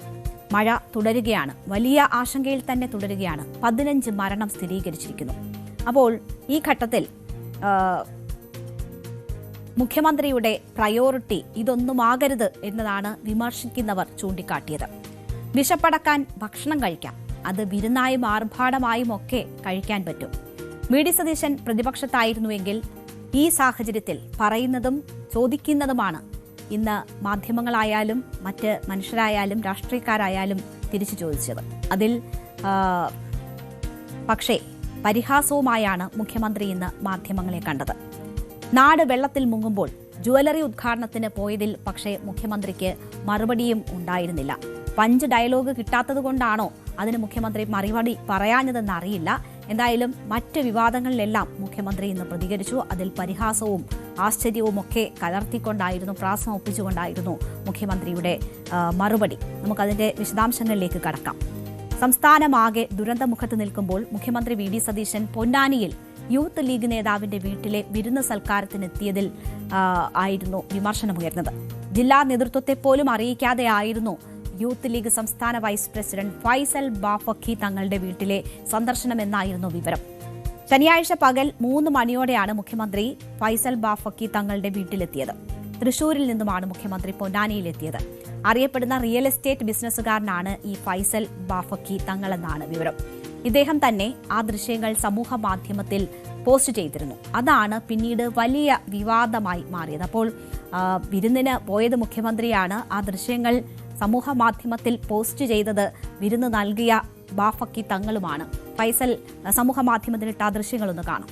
മഴ തുടരുകയാണ്, വലിയ ആശങ്കയിൽ തന്നെ തുടരുകയാണ്. 15 മരണം സ്ഥിരീകരിച്ചിരിക്കുന്നു. അപ്പോൾ ഈ ഘട്ടത്തിൽ മുഖ്യമന്ത്രിയുടെ പ്രയോറിറ്റി ഇതൊന്നുമാകരുത് എന്നതാണ് വിമർശിക്കുന്നവർ ചൂണ്ടിക്കാട്ടിയത്. വിശപ്പടക്കാൻ ഭക്ഷണം കഴിക്കാം, അത് വിരുന്നായും ആർഭാടമായും ഒക്കെ കഴിക്കാൻ പറ്റും. വി.ഡി. സതീശൻ പ്രതിപക്ഷത്തായിരുന്നുവെങ്കിൽ ഈ സാഹചര്യത്തിൽ പറയുന്നതും ചോദിക്കുന്നതുമാണ് ഇന്ന് മാധ്യമങ്ങളായാലും മറ്റ് മനുഷ്യരായാലും രാഷ്ട്രീയക്കാരായാലും തിരിച്ചു ചോദിച്ചത്. അതിൽ പക്ഷേ പരിഹാസവുമായാണ് മുഖ്യമന്ത്രി ഇന്ന് മാധ്യമങ്ങളെ കണ്ടത്. നാട് വെള്ളത്തിൽ മുങ്ങുമ്പോൾ ജുവലറി ഉദ്ഘാടനത്തിന് പോയതിൽ പക്ഷേ മുഖ്യമന്ത്രിക്ക് മറുപടിയും ഉണ്ടായിരുന്നില്ല. പഞ്ച് ഡയലോഗ് കിട്ടാത്തതുകൊണ്ടാണോ അതിന് മുഖ്യമന്ത്രി മറുപടി പറയാഞ്ഞതെന്ന് അറിയില്ല. എന്തായാലും മറ്റ് വിവാദങ്ങളിലെല്ലാം മുഖ്യമന്ത്രി ഇന്ന് പ്രതികരിച്ചു. അതിൽ പരിഹാസവും ആശ്ചര്യവും ഒക്കെ കലർത്തിക്കൊണ്ടായിരുന്നു, പ്രാസം ഒപ്പിച്ചുകൊണ്ടായിരുന്നു മുഖ്യമന്ത്രിയുടെ മറുപടി. നമുക്കതിന്റെ വിശദാംശങ്ങളിലേക്ക് കടക്കാം. സംസ്ഥാനമാകെ ദുരന്തമുഖത്ത് നിൽക്കുമ്പോൾ മുഖ്യമന്ത്രി വി.ഡി. സതീശൻ പൊന്നാനിയിൽ യൂത്ത് ലീഗ് നേതാവിന്റെ വീട്ടിലെ വിരുന്ന് സൽക്കാരത്തിനെത്തിയതിൽ ആയിരുന്നു വിമർശനമുയർന്നത്. ജില്ലാ നേതൃത്വത്തെ പോലും അറിയിക്കാതെയായിരുന്നു യൂത്ത് ലീഗ് സംസ്ഥാന വൈസ് പ്രസിഡന്റ് ഫൈസൽ ബാഫക്കി തങ്ങളുടെ വീട്ടിലെ സന്ദർശനമെന്നായിരുന്നു വിവരം. ശനിയാഴ്ച പകൽ 3 മണിയോടെയാണ് മുഖ്യമന്ത്രി ഫൈസൽ ബാഫക്കി തങ്ങളുടെ വീട്ടിലെത്തിയത്. തൃശൂരിൽ നിന്നുമാണ് മുഖ്യമന്ത്രി പൊന്നാനിയിലെത്തിയത്. അറിയപ്പെടുന്ന റിയൽ എസ്റ്റേറ്റ് ബിസിനസ്സുകാരനാണ് ഈ ഫൈസൽ ബാഫക്കി തങ്ങളെന്നാണ് വിവരം. ഇദ്ദേഹം തന്നെ ആ ദൃശ്യങ്ങൾ സമൂഹ മാധ്യമത്തിൽ പോസ്റ്റ് ചെയ്തിരുന്നു. അതാണ് പിന്നീട് വലിയ വിവാദമായി മാറിയത്. അപ്പോൾ വിരുന്നിന് പോയത് മുഖ്യമന്ത്രിയാണ്. ആ ദൃശ്യങ്ങൾ സമൂഹ മാധ്യമത്തിൽ പോസ്റ്റ് ചെയ്തത് വിരുന്ന് നൽകിയ ബാഫക്കി തങ്ങളുമാണ്. ഫൈസൽ സമൂഹ മാധ്യമത്തിലിട്ട ആ ദൃശ്യങ്ങളൊന്ന് കാണാം.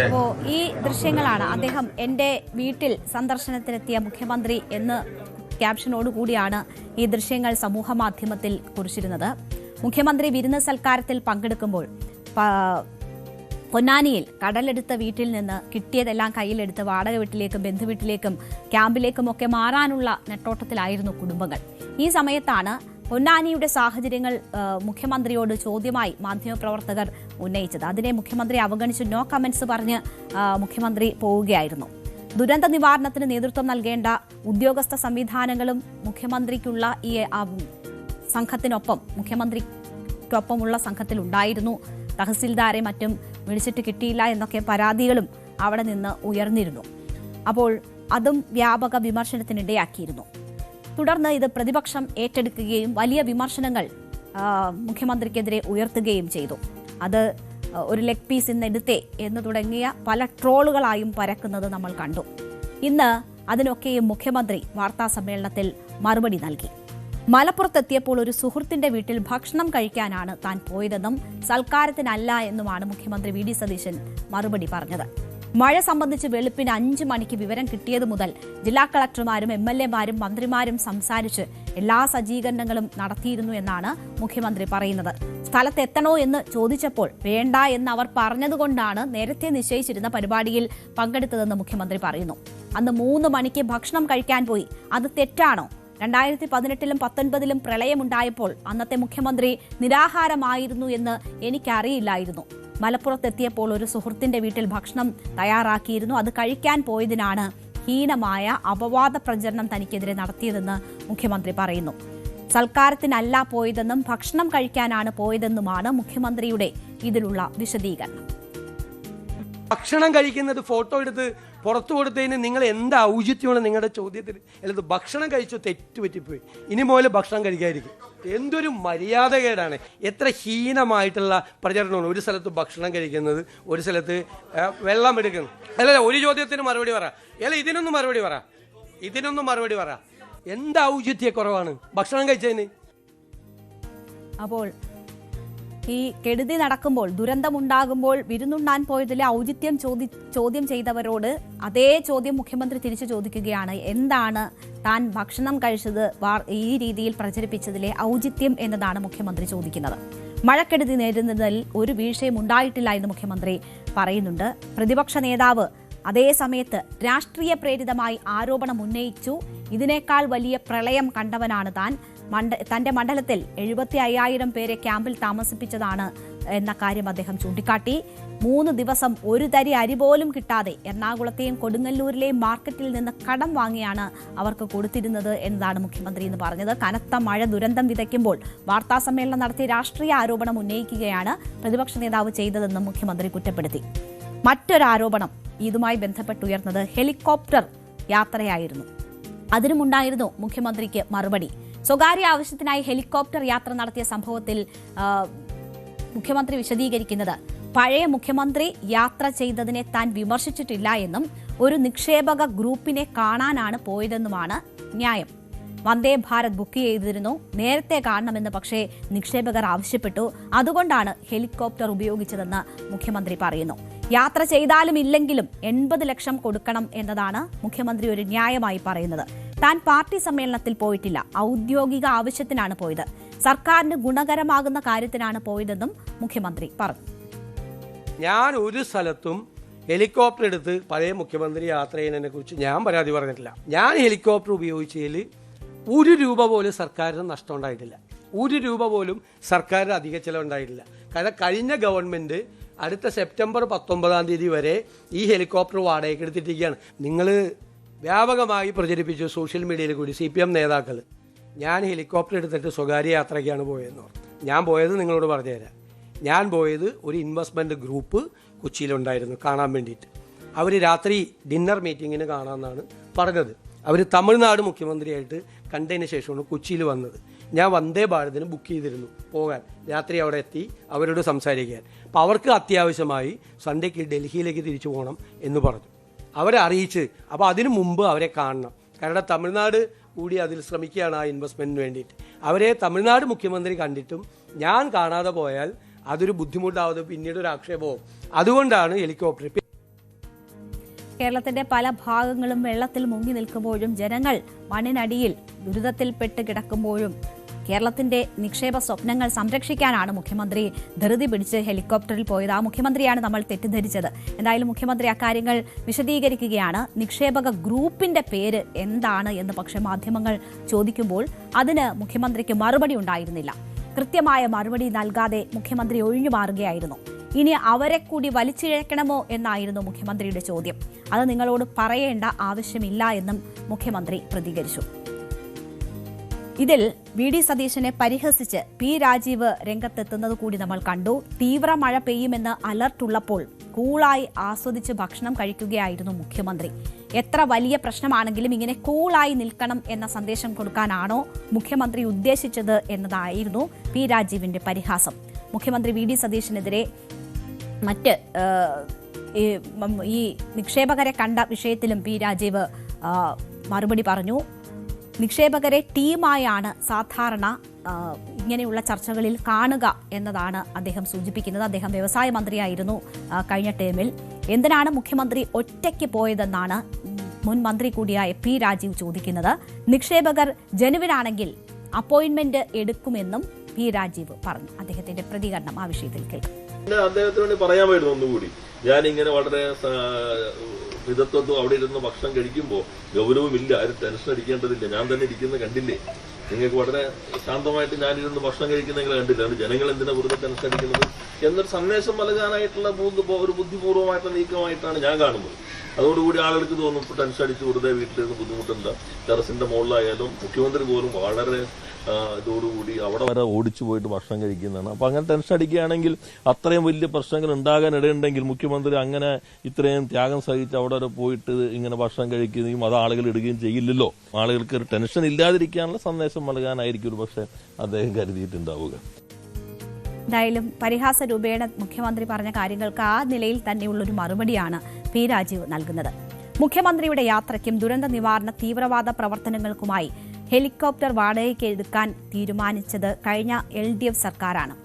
അപ്പോ ഈ ദൃശ്യങ്ങളാണ് അദ്ദേഹം എന്റെ വീട്ടിൽ സന്ദർശനത്തിനെത്തിയ മുഖ്യമന്ത്രി എന്ന് ക്യാപ്ഷനോടുകൂടിയാണ് ഈ ദൃശ്യങ്ങൾ സമൂഹ മാധ്യമത്തിൽ കുറിച്ചിരുന്നത്. മുഖ്യമന്ത്രി വിരുന്ന് സൽക്കാരത്തിൽ പങ്കെടുക്കുമ്പോൾ പൊന്നാനിയിൽ കടലെടുത്ത വീട്ടിൽ നിന്ന് കിട്ടിയതെല്ലാം കയ്യിലെടുത്ത് വാടക വീട്ടിലേക്കും ബന്ധുവീട്ടിലേക്കും ക്യാമ്പിലേക്കും ഒക്കെ മാറാനുള്ള നെട്ടോട്ടത്തിലായിരുന്നു കുടുംബങ്ങൾ. ഈ സമയത്താണ് പൊന്നാനിയുടെ സാഹചര്യങ്ങൾ മുഖ്യമന്ത്രിയോട് ചോദ്യമായി മാധ്യമപ്രവർത്തകർ ഉന്നയിച്ചത്. അതിനെ മുഖ്യമന്ത്രി അവഗണിച്ച് നോ കമന്റ്സ് പറഞ്ഞ് മുഖ്യമന്ത്രി പോവുകയായിരുന്നു. ദുരന്ത നിവാരണത്തിന് നേതൃത്വം നൽകേണ്ട ഉദ്യോഗസ്ഥ സംവിധാനങ്ങളും മുഖ്യമന്ത്രിക്കുള്ള ഈ സംഘത്തിനൊപ്പം മുഖ്യമന്ത്രിക്കൊപ്പമുള്ള സംഘത്തിലുണ്ടായിരുന്നു. തഹസിൽദാരെ മറ്റും വിളിച്ചിട്ട് കിട്ടിയില്ല എന്നൊക്കെ പരാതികളും അവിടെ നിന്ന് ഉയർന്നിരുന്നു. അപ്പോൾ അതും വ്യാപക വിമർശനത്തിനിടയാക്കിയിരുന്നു. തുടർന്ന് ഇത് പ്രതിപക്ഷം ഏറ്റെടുക്കുകയും വലിയ വിമർശനങ്ങൾ മുഖ്യമന്ത്രിക്കെതിരെ ഉയർത്തുകയും ചെയ്തു. അത് ഒരു ലെഗ് പീസ് ഇന്ന് എടുത്തേ എന്ന് തുടങ്ങിയ പല ട്രോളുകളായും പരക്കുന്നത് നമ്മൾ കണ്ടു. ഇന്ന് അതിനൊക്കെയും മുഖ്യമന്ത്രി വാർത്താ സമ്മേളനത്തിൽ മറുപടി നൽകി. മലപ്പുറത്തെത്തിയപ്പോൾ ഒരു സുഹൃത്തിന്റെ വീട്ടിൽ ഭക്ഷണം കഴിക്കാനാണ് താൻ പോയതെന്നും സൽക്കാരത്തിനല്ല എന്നുമാണ് മുഖ്യമന്ത്രി വി ഡി സതീശൻ മറുപടി പറഞ്ഞത്. മഴ സംബന്ധിച്ച് വെളുപ്പിന് 5 മണിക്ക് വിവരം കിട്ടിയതു മുതൽ ജില്ലാ കളക്ടർമാരും MLA-മാരും മന്ത്രിമാരും സംസാരിച്ച് എല്ലാ സജ്ജീകരണങ്ങളും നടത്തിയിരുന്നു എന്നാണ് മുഖ്യമന്ത്രി പറയുന്നത്. സ്ഥലത്തെത്തണോ എന്ന് ചോദിച്ചപ്പോൾ വേണ്ട എന്ന് അവർ പറഞ്ഞതുകൊണ്ടാണ് നേരത്തെ നിശ്ചയിച്ചിരുന്ന പരിപാടിയിൽ പങ്കെടുത്തതെന്ന് മുഖ്യമന്ത്രി പറയുന്നു. അന്ന് 3 മണിക്ക് ഭക്ഷണം കഴിക്കാൻ പോയി. അത് തെറ്റാണോ? 2018-ലും 19-ലും പ്രളയമുണ്ടായപ്പോൾ അന്നത്തെ മുഖ്യമന്ത്രി നിരാഹാരമായിരുന്നു എന്ന് എനിക്കറിയില്ലായിരുന്നു. മലപ്പുറത്തെത്തിയപ്പോൾ ഒരു സുഹൃത്തിന്റെ വീട്ടിൽ ഭക്ഷണം തയ്യാറാക്കിയിരുന്നു. അത് കഴിക്കാൻ പോയതിനാണ് ഹീനമായ അപവാദ പ്രചരണം തനിക്കെതിരെ നടത്തിയതെന്ന് മുഖ്യമന്ത്രി പറയുന്നു. സൽക്കാരത്തിനല്ല പോയതെന്നും ഭക്ഷണം കഴിക്കാനാണ് പോയതെന്നുമാണ് മുഖ്യമന്ത്രിയുടെ ഇതിലുള്ള വിശദീകരണം. ഭക്ഷണം കഴിക്കുന്നത് ഫോട്ടോ എടുത്ത് പുറത്തു കൊടുത്തതിന് നിങ്ങൾ എന്താ ഔചിത്യമാണ് നിങ്ങളുടെ ചോദ്യത്തിന്? അല്ലത് ഭക്ഷണം കഴിച്ചു തെറ്റുപറ്റിപ്പോയി, ഇനി മുതൽ ഭക്ഷണം കഴിക്കാതിരിക്കും. എന്തൊരു മര്യാദകേടാണ്! എത്ര ഹീനമായിട്ടുള്ള പ്രചരണമാണ്. ഒരു സ്ഥലത്ത് ഭക്ഷണം കഴിക്കുന്നത്, ഒരു സ്ഥലത്ത് വെള്ളം എടുക്കുന്നത്. അല്ല, ഒരു ചോദ്യത്തിന് മറുപടി പറ. അല്ല, ഇതിനൊന്നും മറുപടി പറ. എന്ത് ഔചിത്യക്കുറവാണ് ഭക്ഷണം കഴിച്ചതിന്? അപ്പോൾ ഈ കെടുതി നടക്കുമ്പോൾ, ദുരന്തമുണ്ടാകുമ്പോൾ വിരുന്നുണ്ണാൻ പോയതിലെ ഔചിത്യം ചോദ്യം ചെയ്തവരോട് അതേ ചോദ്യം മുഖ്യമന്ത്രി തിരിച്ചു ചോദിക്കുകയാണ്. എന്താണ് താൻ ഭക്ഷണം കഴിച്ചത് ഈ രീതിയിൽ പ്രചരിപ്പിച്ചതിലെ ഔചിത്യം എന്നതാണ് മുഖ്യമന്ത്രി ചോദിക്കുന്നത്. മഴക്കെടുതി നേരിടുന്നതിൽ ഒരു വീഴ്ചയും ഉണ്ടായിട്ടില്ല എന്ന് മുഖ്യമന്ത്രി പറയുന്നുണ്ട്. പ്രതിപക്ഷ നേതാവ് അതേ സമയത്ത് രാഷ്ട്രീയ പ്രേരിതമായി ആരോപണം ഉന്നയിച്ചു. ഇതിനേക്കാൾ വലിയ പ്രളയം കണ്ടവനാണ് താൻ. തന്റെ മണ്ഡലത്തിൽ 75,000 പേരെ ക്യാമ്പിൽ താമസിപ്പിച്ചതാണ് എന്ന കാര്യം അദ്ദേഹം ചൂണ്ടിക്കാട്ടി. 3 ദിവസം ഒരു തരി അരി പോലും കിട്ടാതെ എറണാകുളത്തെയും കൊടുങ്ങല്ലൂരിലെയും മാർക്കറ്റിൽ നിന്ന് കടം വാങ്ങിയാണ് അവർക്ക് കൊടുത്തിരുന്നത് എന്നതാണ് മുഖ്യമന്ത്രി എന്ന് പറഞ്ഞത്. കനത്ത മഴ ദുരന്തം വിതയ്ക്കുമ്പോൾ വാർത്താ സമ്മേളനം നടത്തി രാഷ്ട്രീയ ആരോപണം ഉന്നയിക്കുകയാണ് പ്രതിപക്ഷ നേതാവ് ചെയ്തതെന്നും മുഖ്യമന്ത്രി കുറ്റപ്പെടുത്തി. മറ്റൊരാരോപണം ഇതുമായി ബന്ധപ്പെട്ടുയർന്നത് ഹെലികോപ്റ്റർ യാത്രയായിരുന്നു. അതിനുമുണ്ടായിരുന്നു മുഖ്യമന്ത്രിക്ക് മറുപടി. സ്വകാര്യ ആവശ്യത്തിനായി ഹെലികോപ്റ്റർ യാത്ര നടത്തിയ സംഭവത്തിൽ മുഖ്യമന്ത്രി വിശദീകരിക്കുന്നത് പഴയ മുഖ്യമന്ത്രി യാത്ര ചെയ്തതിനെ താൻ വിമർശിച്ചിട്ടില്ല എന്നും ഒരു നിക്ഷേപക ഗ്രൂപ്പിനെ കാണാനാണ് പോയതെന്നുമാണ് ന്യായം. വന്ദേ ഭാരത് ബുക്ക് ചെയ്തിരുന്നു, നേരത്തെ കാണണമെന്ന് പക്ഷേ നിക്ഷേപകർ ആവശ്യപ്പെട്ടു. അതുകൊണ്ടാണ് ഹെലികോപ്റ്റർ ഉപയോഗിച്ചതെന്ന് മുഖ്യമന്ത്രി പറയുന്നു. യാത്ര ചെയ്താലും ഇല്ലെങ്കിലും 80 ലക്ഷം കൊടുക്കണം എന്നതാണ് മുഖ്യമന്ത്രി ഒരു ന്യായമായി പറയുന്നത്. താൻ പാർട്ടി സമ്മേളനത്തിൽ പോയിട്ടില്ല, ഔദ്യോഗിക ആവശ്യത്തിനാണ് പോയത്. സർക്കാരിന് ഗുണകരമാകുന്ന കാര്യത്തിനാണ് പോയതെന്നും മുഖ്യമന്ത്രി പറഞ്ഞു. ഞാൻ ഒരു സ്ഥലത്തും ഹെലികോപ്റ്റർ എടുത്ത് പഴയ മുഖ്യമന്ത്രി യാത്ര ചെയ്യുന്നതിനെ കുറിച്ച് ഞാൻ പരാതി പറഞ്ഞിട്ടില്ല. ഞാൻ ഹെലികോപ്റ്റർ ഉപയോഗിച്ചതിൽ 1 രൂപ പോലും സർക്കാരിന് നഷ്ടം ഉണ്ടായിട്ടില്ല. 1 രൂപ പോലും സർക്കാരിന് അധിക ചിലവുണ്ടായിട്ടില്ല. കാരണം കഴിഞ്ഞ ഗവൺമെൻറ് അടുത്ത സെപ്റ്റംബർ 19 വരെ ഈ ഹെലികോപ്റ്റർ വാടകയ്ക്ക് എടുത്തിട്ടിരിക്കുകയാണ്. നിങ്ങൾ വ്യാപകമായി പ്രചരിപ്പിച്ചു സോഷ്യൽ മീഡിയയിൽ കൂടി CPM നേതാക്കൾ. ഞാൻ ഹെലികോപ്റ്റർ എടുത്തിട്ട് സ്വകാര്യ യാത്രയ്ക്കാണ് പോയതെന്ന് പറഞ്ഞു. ഞാൻ പോയത് നിങ്ങളോട് പറഞ്ഞുതരാം. ഞാൻ പോയത് ഒരു ഇൻവെസ്റ്റ്മെൻറ്റ് ഗ്രൂപ്പ് കൊച്ചിയിലുണ്ടായിരുന്നു കാണാൻ വേണ്ടിയിട്ട്. അവർ രാത്രി ഡിന്നർ മീറ്റിങ്ങിന് കാണാമെന്നാണ് പറഞ്ഞത്. അവർ തമിഴ്നാട് മുഖ്യമന്ത്രിയായിട്ട് കണ്ടതിന് ശേഷമാണ് കൊച്ചിയിൽ വന്നത്. ഞാൻ വന്ദേ ഭാരതിന് ബുക്ക് ചെയ്തിരുന്നു പോകാൻ. രാത്രി അവിടെ എത്തി അവരോട് സംസാരിക്കാൻ. അപ്പോൾ അവർക്ക് അത്യാവശ്യമായി സൺഡേക്ക് ഡൽഹിയിലേക്ക് തിരിച്ചു പോകണം എന്ന് പറഞ്ഞു. അവരെ അറിയിച്ച്, അപ്പോൾ അതിനു മുമ്പ് അവരെ കാണണം. കാരണം തമിഴ്നാട് കൂടി അതിൽ ശ്രമിക്കുകയാണ് ആ ഇൻവെസ്റ്റ്മെൻറ്റിന് വേണ്ടിയിട്ട്. അവരെ തമിഴ്നാട് മുഖ്യമന്ത്രി കണ്ടിട്ടും ഞാൻ കാണാതെ പോയാൽ അതൊരു ബുദ്ധിമുട്ടാവുന്നത്, പിന്നീട് ഒരു ആക്ഷേപവും. അതുകൊണ്ടാണ് ഹെലികോപ്റ്റർ. കേരളത്തിന്റെ പല ഭാഗങ്ങളും വെള്ളത്തിൽ മുങ്ങി നിൽക്കുമ്പോഴും ജനങ്ങൾ മണ്ണിനടിയിൽ ദുരിതത്തിൽപ്പെട്ട് കിടക്കുമ്പോഴും കേരളത്തിന്റെ നിക്ഷേപ സ്വപ്നങ്ങൾ സംരക്ഷിക്കാനാണ് മുഖ്യമന്ത്രി ധൃതി പിടിച്ച് ഹെലികോപ്റ്ററിൽ പോയത്. ആ മുഖ്യമന്ത്രിയാണ് നമ്മൾ തെറ്റിദ്ധരിച്ചത്. എന്തായാലും മുഖ്യമന്ത്രി അക്കാര്യങ്ങൾ വിശദീകരിക്കുകയാണ്. നിക്ഷേപക ഗ്രൂപ്പിന്റെ പേര് എന്താണ് എന്ന് പക്ഷേ മാധ്യമങ്ങൾ ചോദിക്കുമ്പോൾ അതിന് മുഖ്യമന്ത്രിക്ക് മറുപടി ഉണ്ടായിരുന്നില്ല. കൃത്യമായ മറുപടി നൽകാതെ മുഖ്യമന്ത്രി ഒഴിഞ്ഞു മാറുകയായിരുന്നു. ഇനി അവരെ കൂടി വലിച്ചിഴക്കണമോ എന്നായിരുന്നു മുഖ്യമന്ത്രിയുടെ ചോദ്യം. അത് നിങ്ങളോട് പറയേണ്ട ആവശ്യമില്ല എന്നും മുഖ്യമന്ത്രി പ്രതികരിച്ചു. ഇതിൽ വി ഡി സതീശനെ പരിഹസിച്ച് പി രാജീവ് രംഗത്തെത്തുന്നത് കൂടി നമ്മൾ കണ്ടു. തീവ്ര മഴ പെയ്യുമെന്ന് അലർട്ടുള്ളപ്പോൾ കൂളായി ആസ്വദിച്ച് ഭക്ഷണം കഴിക്കുകയായിരുന്നു മുഖ്യമന്ത്രി. എത്ര വലിയ പ്രശ്നമാണെങ്കിലും ഇങ്ങനെ കൂളായി നിൽക്കണം എന്ന സന്ദേശം കൊടുക്കാനാണോ മുഖ്യമന്ത്രി ഉദ്ദേശിച്ചത് എന്നതായിരുന്നു പി രാജീവിന്റെ പരിഹാസം. മുഖ്യമന്ത്രി വി ഡി സതീശനെതിരെ മറ്റ് ഈ നിക്ഷേപകരെ കണ്ട വിഷയത്തിലും പി രാജീവ് മറുപടി പറഞ്ഞു. നിക്ഷേപകരെ ടീമായാണ് സാധാരണ ഇങ്ങനെയുള്ള ചർച്ചകളിൽ കാണുക എന്നതാണ് അദ്ദേഹം സൂചിപ്പിക്കുന്നത്. അദ്ദേഹം വ്യവസായ മന്ത്രിയായിരുന്നു കഴിഞ്ഞ ടേമിൽ. എന്തിനാണ് മുഖ്യമന്ത്രി ഒറ്റയ്ക്ക് പോയതെന്നാണ് മുൻ മന്ത്രി കൂടിയായ പി രാജീവ് ചോദിക്കുന്നത്. നിക്ഷേപകർ ജനുവിനാണെങ്കിൽ അപ്പോയിന്റ്മെന്റ് എടുക്കുമെന്നും പി രാജീവ് പറഞ്ഞു. അദ്ദേഹത്തിന്റെ പ്രതികരണം ആ വിഷയത്തിൽ കേൾക്കാം. അദ്ദേഹത്തിന് പറയാമായിരുന്നു ഒന്നുകൂടി, ഞാനിങ്ങനെ വളരെ മിതത്വം അവിടെ ഇരുന്ന് ഭക്ഷണം കഴിക്കുമ്പോൾ ഗൗരവമില്ല, ആരും ടെൻഷൻ അടിക്കേണ്ടതില്ല, ഞാൻ തന്നെ ഇരിക്കുന്നത് കണ്ടില്ലേ, നിങ്ങൾക്ക് വളരെ ശാന്തമായിട്ട് ഞാനിരുന്ന് ഭക്ഷണം കഴിക്കുന്ന കണ്ടില്ല, അതുകൊണ്ട് ജനങ്ങൾ എന്തിനാ വെറുതെ ടെൻഷൻ അടിക്കുന്നത് എന്നൊരു സന്ദേശം നൽകാനായിട്ടുള്ള ഒരു ബുദ്ധിപൂർവ്വമായിട്ടുള്ള നീക്കമായിട്ടാണ് ഞാൻ കാണുന്നത്. അതോടുകൂടി ആളുകൾക്ക് തോന്നും ടെൻഷൻ അടിച്ച് വെറുതെ വീട്ടിലിരുന്ന് ബുദ്ധിമുട്ടുണ്ട, ടെറസിന്റെ മുകളിലായാലും മുഖ്യമന്ത്രി പോലും വളരെ ഇതോടുകൂടി അവിടെ വരെ ഓടിച്ചു പോയിട്ട് ഭക്ഷണം കഴിക്കുന്നതാണ്. അപ്പൊ അങ്ങനെ ടെൻഷൻ അടിക്കുകയാണെങ്കിൽ അത്രയും വലിയ പ്രശ്നങ്ങൾ ഉണ്ടാകാൻ ഇടയുണ്ടെങ്കിൽ മുഖ്യമന്ത്രി അങ്ങനെ ഇത്രയും ത്യാഗം സഹിച്ച് അവിടെ വരെ പോയിട്ട് ഇങ്ങനെ ഭക്ഷണം കഴിക്കുകയും അത് ആളുകൾ ഇടുകയും ചെയ്യില്ലല്ലോ. ആളുകൾക്ക് ഒരു ടെൻഷൻ ഇല്ലാതിരിക്കാനുള്ള സന്ദേശം നൽകാനായിരിക്കും ഒരു പക്ഷേ അദ്ദേഹം കരുതിയിട്ടുണ്ടാവുക. എന്തായാലും പരിഹാസ രൂപേണ മുഖ്യമന്ത്രി പറഞ്ഞ കാര്യങ്ങൾക്ക് ആ നിലയിൽ തന്നെയുള്ളൊരു മറുപടിയാണ് പി രാജീവ് നൽകുന്നത്. മുഖ്യമന്ത്രിയുടെ യാത്രയ്ക്കും ദുരന്ത നിവാരണ തീവ്രവാദ പ്രവർത്തനങ്ങൾക്കുമായി ഹെലികോപ്റ്റർ വാടകയ്ക്ക് എടുക്കാൻ തീരുമാനിച്ചത് കഴിഞ്ഞ LDF സർക്കാരാണ്.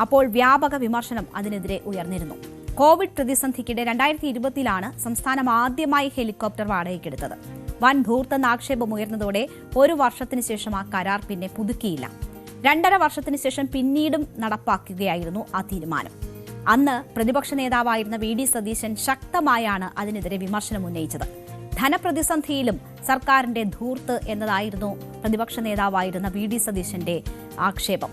അപ്പോൾ വ്യാപക വിമർശനം അതിനെതിരെ ഉയർന്നിരുന്നു. കോവിഡ് പ്രതിസന്ധിക്കിടെ 2020 സംസ്ഥാനം ആദ്യമായി ഹെലികോപ്റ്റർ വാടകയ്ക്കെടുത്തത്. വൻ ധൂർത്തെന്ന ആക്ഷേപമുയർന്നതോടെ ഒരു വർഷത്തിന് ശേഷം ആ കരാർ പിന്നെ പുതുക്കിയില്ല. 2.5 വർഷത്തിന് ശേഷം പിന്നീടും നടപ്പാക്കുകയായിരുന്നു ആ തീരുമാനം. അന്ന് പ്രതിപക്ഷ നേതാവായിരുന്ന VD സതീശൻ ശക്തമായാണ് അതിനെതിരെ വിമർശനം ഉന്നയിച്ചത്. ധനപ്രതിസന്ധിയിലും സർക്കാരിന്റെ ധൂർത്ത് എന്നതായിരുന്നു പ്രതിപക്ഷ നേതാവായിരുന്ന VD സതീശന്റെ ആക്ഷേപം.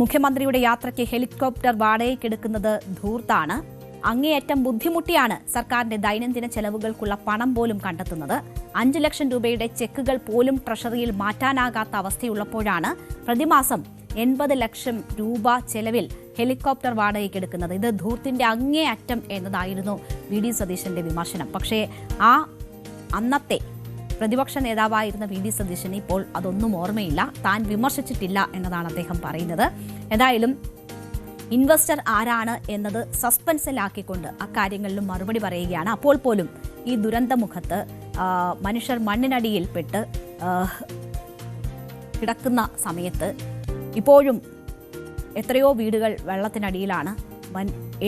മുഖ്യമന്ത്രിയുടെ യാത്രയ്ക്ക് ഹെലികോപ്റ്റർ വാടകയ്ക്കെടുക്കുന്നത് ധൂർത്താണ്. അങ്ങേയറ്റം ബുദ്ധിമുട്ടിയാണ് സർക്കാരിന്റെ ദൈനംദിന ചെലവുകൾക്കുള്ള പണം പോലും കണ്ടെത്തുന്നത്. 5 ലക്ഷം രൂപയുടെ ചെക്കുകൾ പോലും ട്രഷറിയിൽ മാറ്റാനാകാത്ത അവസ്ഥയുള്ളപ്പോഴാണ് പ്രതിമാസം 80 ലക്ഷം രൂപ ചെലവിൽ ഹെലികോപ്റ്റർ വാടകയ്ക്കെടുക്കുന്നത്. ഇത് ധൂർത്തിന്റെ അങ്ങേയറ്റം എന്നതായിരുന്നു VD സതീശന്റെ വിമർശനം. പക്ഷേ അന്നത്തെ പ്രതിപക്ഷ നേതാവായിരുന്ന VD സതീശന് ഇപ്പോൾ അതൊന്നും ഓർമ്മയില്ല, താൻ വിമർശിച്ചിട്ടില്ല എന്നതാണ് അദ്ദേഹം പറയുന്നത്. ഏതായാലും ഇൻവെസ്റ്റർ ആരാണ് എന്നത് സസ്പെൻസിലാക്കിക്കൊണ്ട് അക്കാര്യങ്ങളിലും മറുപടി പറയുകയാണ്. അപ്പോൾ പോലും ഈ ദുരന്തമുഖത്ത് മനുഷ്യർ മണ്ണിനടിയിൽപ്പെട്ട് കിടക്കുന്ന സമയത്ത് ഇപ്പോഴും എത്രയോ വീടുകൾ വെള്ളത്തിനടിയിലാണ്.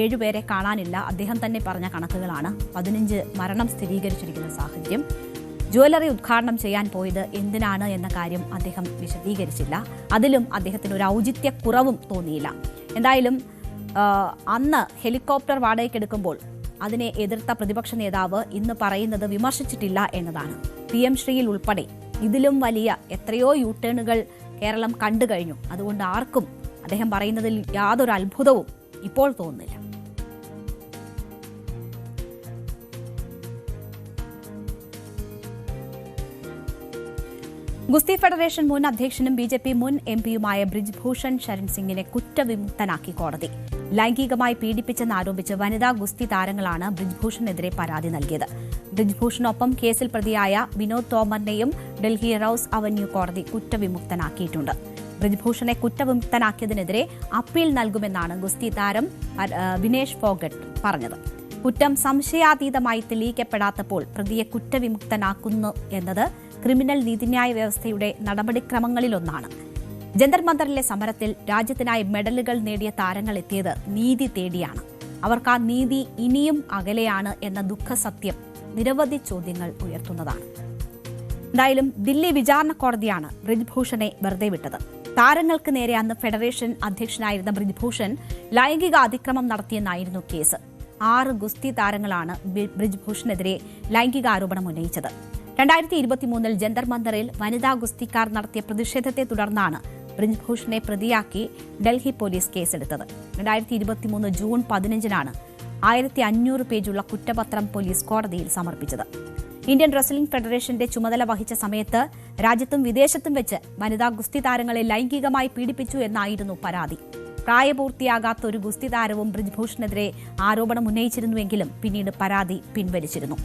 7 പേരെ കാണാനില്ല. അദ്ദേഹം തന്നെ പറഞ്ഞ കണക്കുകളാണ്. 15 മരണം സ്ഥിരീകരിച്ചിരിക്കുന്ന സാഹചര്യം. ജ്വല്ലറി ഉദ്ഘാടനം ചെയ്യാൻ പോയത് എന്തിനാണ് എന്ന കാര്യം അദ്ദേഹം വിശദീകരിച്ചില്ല. അതിലും അദ്ദേഹത്തിന് ഒരു ഔചിത്യക്കുറവും തോന്നിയില്ല. എന്തായാലും അന്ന് ഹെലികോപ്റ്റർ വാടകയ്ക്കെടുക്കുമ്പോൾ അതിനെ എതിർത്ത പ്രതിപക്ഷ നേതാവ് ഇന്ന് പറയുന്നത് വിമർശിച്ചിട്ടില്ല എന്നതാണ്. PM ശ്രീയിൽ ഉൾപ്പെടെ ഇതിലും വലിയ എത്രയോ യൂട്ടേണുകൾ കേരളം കണ്ടു കഴിഞ്ഞു. അതുകൊണ്ട് ആർക്കും അദ്ദേഹം പറയുന്നതിൽ യാതൊരു അത്ഭുതവും ഇപ്പോൾ തോന്നുന്നില്ല. ഗുസ്തി ഫെഡറേഷൻ മുൻ അധ്യക്ഷനും BJP മുൻ MPയുമായ ബ്രിജ്ഭൂഷൺ ശരൺ സിംഗിനെ കുറ്റവിമുക്തനാക്കി കോടതി. ലൈംഗികമായി പീഡിപ്പിച്ചെന്നാരോപിച്ച് വനിതാ ഗുസ്തി താരങ്ങളാണ് ബ്രിജ്ഭൂഷണെതിരെ പരാതി നൽകിയത്. ബ്രിജ്ഭൂഷണൊപ്പം കേസിൽ പ്രതിയായ വിനോദ് തോമറിനെയും ഡൽഹി റൌസ് അവന്യൂ കോടതി കുറ്റവിമുക്തനാക്കിയിട്ടുണ്ട്. ബ്രിജ്ഭൂഷണെ കുറ്റവിമുക്തനാക്കിയതിനെതിരെ അപ്പീൽ നൽകുമെന്നാണ് ഗുസ്തി താരം വിനേഷ് ഫോഗട്ട് പറഞ്ഞത്. കുറ്റം സംശയാതീതമായി തെളിയിക്കപ്പെടാത്തപ്പോൾ പ്രതിയെ കുറ്റവിമുക്തനാക്കുന്നു എന്നത് ക്രിമിനൽ നീതിന്യായ വ്യവസ്ഥയുടെ നടപടിക്രമങ്ങളിലൊന്നാണ്. ജന്തർ മന്ദറിലെ സമരത്തിൽ രാജ്യത്തിനായി മെഡലുകൾ നേടിയ താരങ്ങൾ എത്തിയത് നീതി തേടിയാണ്. അവർക്ക് ആ നീതി ഇനിയും അകലെയാണ് എന്ന ദുഃഖസത്യം നിരവധി ചോദ്യങ്ങൾ ഉയർത്തുന്നതാണ്. എന്തായാലും ദില്ലി വിചാരണ കോടതിയാണ് ബ്രിജ്ഭൂഷണെ വെറുതെ വിട്ടത്. താരങ്ങൾക്ക് നേരെ അന്ന് ഫെഡറേഷൻ അധ്യക്ഷനായിരുന്ന ബ്രിജ്ഭൂഷൺ ലൈംഗിക അതിക്രമം നടത്തിയെന്നായിരുന്നു കേസ്. 6 ഗുസ്തി താരങ്ങളാണ് ബ്രിജ്ഭൂഷണെതിരെ ലൈംഗിക ആരോപണം ഉന്നയിച്ചത്. 2023 ജന്തർ മന്ദറിൽ വനിതാ ഗുസ്തിക്കാർ നടത്തിയ പ്രതിഷേധത്തെ തുടർന്നാണ് ബ്രിജ്ഭൂഷണെ പ്രതിയാക്കി ഡൽഹി പോലീസ് കേസെടുത്തത്. 2023 ജൂൺ 15 1500 പേജുള്ള കുറ്റപത്രം പോലീസ് കോടതിയിൽ സമർപ്പിച്ചത്. ഇന്ത്യൻ റെസ്ലിംഗ് ഫെഡറേഷന്റെ ചുമതല വഹിച്ച സമയത്ത് രാജ്യത്തും വിദേശത്തും വെച്ച് വനിതാ ഗുസ്തി താരങ്ങളെ ലൈംഗികമായി പീഡിപ്പിച്ചു എന്നായിരുന്നു പരാതി. പ്രായപൂർത്തിയാകാത്ത ഒരു ഗുസ്തി താരവും ബ്രിജ്ഭൂഷണെതിരെ ആരോപണം ഉന്നയിച്ചിരുന്നുവെങ്കിലും പിന്നീട് പരാതി പിൻവലിച്ചിരുന്നു.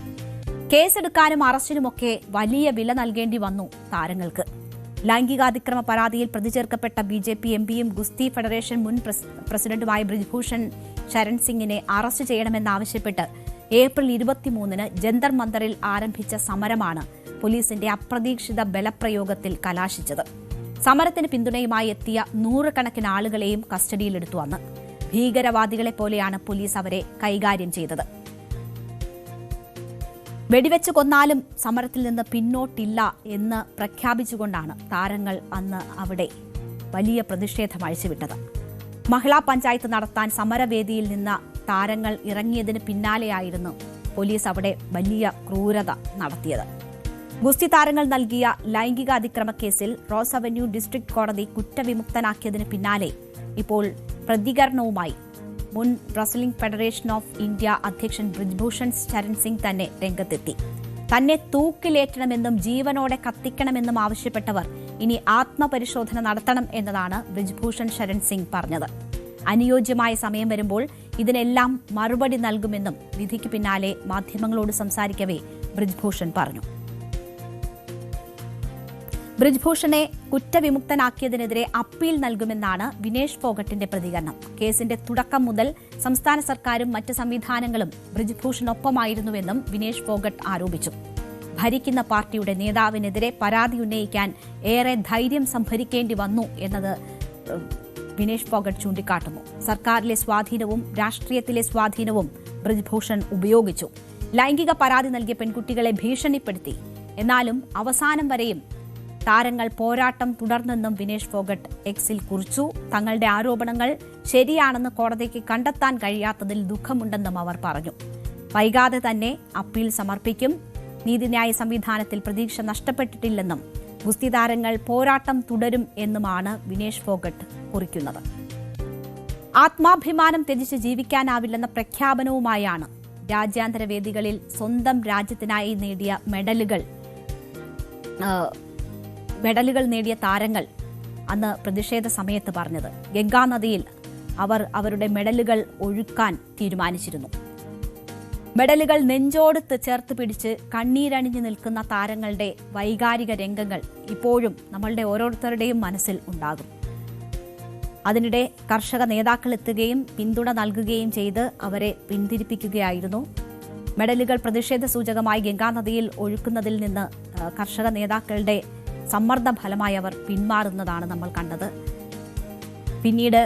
കേസെടുക്കാനും അറസ്റ്റിനുമൊക്കെ വലിയ വില നൽകേണ്ടി വന്നു താരങ്ങൾക്ക്. ലൈംഗികാതിക്രമ പരാതിയിൽ പ്രതിചേർക്കപ്പെട്ട BJP MPയും ഗുസ്തി ഫെഡറേഷൻ മുൻ പ്രസിഡന്റുമായ ബ്രിജ്ഭൂഷൺ ശരൺ സിംഗിനെ അറസ്റ്റ് ചെയ്യണമെന്നാവശ്യപ്പെട്ട് ഏപ്രിൽ 23-ന് ജന്തർ മന്ദറിൽ ആരംഭിച്ച സമരമാണ് പോലീസിന്റെ അപ്രതീക്ഷിത ബലപ്രയോഗത്തിൽ കലാശിച്ചത്. സമരത്തിന് പിന്തുണയുമായി എത്തിയ നൂറുകണക്കിന് ആളുകളെയും കസ്റ്റഡിയിലെടുത്തു. അന്ന് ഭീകരവാദികളെ പോലെയാണ് പോലീസ് അവരെ കൈകാര്യം ചെയ്തത്. വെടിവെച്ച് കൊന്നാലും സമരത്തിൽ നിന്ന് പിന്നോട്ടില്ല എന്ന് പ്രഖ്യാപിച്ചുകൊണ്ടാണ് താരങ്ങൾ അന്ന് അവിടെ വലിയ പ്രതിഷേധം അഴിച്ചുവിട്ടത്. മഹിളാ പഞ്ചായത്ത് നടത്താൻ സമരവേദിയിൽ നിന്ന് താരങ്ങൾ ഇറങ്ങിയതിന് പിന്നാലെയായിരുന്നു പോലീസ് അവിടെ വലിയ ക്രൂരത നടത്തിയത്. ഗുസ്തി താരങ്ങൾ നൽകിയ ലൈംഗിക അതിക്രമ കേസിൽ റോസ് അവന്യൂ ഡിസ്ട്രിക്ട് കോടതി കുറ്റവിമുക്തനാക്കിയതിന് പിന്നാലെ ഇപ്പോൾ പ്രതികരണവുമായി മുൻ റെസ്ലിംഗ് ഫെഡറേഷൻ ഓഫ് ഇന്ത്യ അധ്യക്ഷൻ ബ്രിജ്ഭൂഷൺ ശരൺ സിംഗ് തന്നെ രംഗത്തെത്തി. തന്നെ തൂക്കിലേറ്റണമെന്നും ജീവനോടെ കത്തിക്കണമെന്നും ആവശ്യപ്പെട്ടവർ ഇനി ആത്മപരിശോധന നടത്തണം എന്നതാണ് ബ്രിജ്ഭൂഷൺ ശരൺ സിംഗ് പറഞ്ഞത്. അനുയോജ്യമായ സമയം വരുമ്പോൾ ഇതിനെല്ലാം മറുപടി നൽകുമെന്നും വിധിക്ക് പിന്നാലെ മാധ്യമങ്ങളോട് സംസാരിക്കവേ ബ്രിജ്ഭൂഷൺ പറഞ്ഞു. ബ്രിജ്ഭൂഷണെ കുറ്റവിമുക്തനാക്കിയതിനെതിരെ അപ്പീൽ നൽകുമെന്നാണ് വിനേഷ് ഫോഗട്ടിന്റെ പ്രതികരണം. കേസിന്റെ തുടക്കം മുതൽ സംസ്ഥാന സർക്കാരും മറ്റ് സംവിധാനങ്ങളും ബ്രിജ്ഭൂഷണൊപ്പമായിരുന്നുവെന്നും വിനേഷ് ഫോഗട്ട് ആരോപിച്ചു. ഭരിക്കുന്ന പാർട്ടിയുടെ നേതാവിനെതിരെ പരാതി ഉന്നയിക്കാൻ ഏറെ ധൈര്യം സംഭരിക്കേണ്ടി വന്നു എന്നത് വിനേഷ് ഫോഗട്ട് ചൂണ്ടിക്കാട്ടുന്നു. സർക്കാരിലെ സ്വാധീനവും രാഷ്ട്രീയത്തിലെ സ്വാധീനവും ബ്രിജ്ഭൂഷൺ ഉപയോഗിച്ചു. ലൈംഗിക പരാതി നൽകിയ പെൺകുട്ടികളെ ഭീഷണിപ്പെടുത്തി. എന്നാലും അവസാനം വരെയും താരങ്ങൾ പോരാട്ടം തുടർന്നെന്നും വിനേഷ് ഫോഗട്ട് എക്സിൽ കുറിച്ചു. തങ്ങളുടെ ആരോപണങ്ങൾ ശരിയാണെന്ന് കോടതിക്ക് കണ്ടെത്താൻ കഴിയാത്തതിൽ ദുഃഖമുണ്ടെന്നും അവർ പറഞ്ഞു. വൈകാതെ തന്നെ അപ്പീൽ സമർപ്പിക്കും. നീതിന്യായ സംവിധാനത്തിൽ പ്രതീക്ഷ നഷ്ടപ്പെട്ടിട്ടില്ലെന്നും ഗുസ്തി താരങ്ങൾ പോരാട്ടം തുടരും എന്നുമാണ് വിനേഷ് ഫോഗട്ട് കുറിക്കുന്നത്. ആത്മാഭിമാനം ത്യജിച്ച് ജീവിക്കാനാവില്ലെന്ന പ്രഖ്യാപനവുമായാണ് രാജ്യാന്തര വേദികളിൽ സ്വന്തം രാജ്യത്തിനായി നേടിയ മെഡലുകൾ നേടിയ താരങ്ങൾ അന്ന് പ്രതിഷേധ സമയത്ത് പറഞ്ഞത്. ഗംഗാനദിയിൽ അവർ അവരുടെ മെഡലുകൾ ഒഴുക്കാൻ തീരുമാനിച്ചിരുന്നു. മെഡലുകൾ നെഞ്ചോട് ചേർത്ത് പിടിച്ച് കണ്ണീരണിഞ്ഞു നിൽക്കുന്ന താരങ്ങളുടെ വൈകാരിക രംഗങ്ങൾ ഇപ്പോഴും നമ്മളുടെ ഓരോരുത്തരുടെയും മനസ്സിൽ ഉണ്ടാകും. അതിനിടെ കർഷക നേതാക്കൾ എത്തുകയും പിന്തുണ നൽകുകയും ചെയ്ത് അവരെ പിന്തിരിപ്പിക്കുകയായിരുന്നു. മെഡലുകൾ പ്രതിഷേധ സൂചകമായി ഗംഗാനദിയിൽ ഒഴുക്കുന്നതിൽ നിന്ന് കർഷക നേതാക്കളുടെ സമ്മർദ്ദ ഫലമായി അവർ പിന്മാറുന്നതാണ് നമ്മൾ കണ്ടത്. പിന്നീട്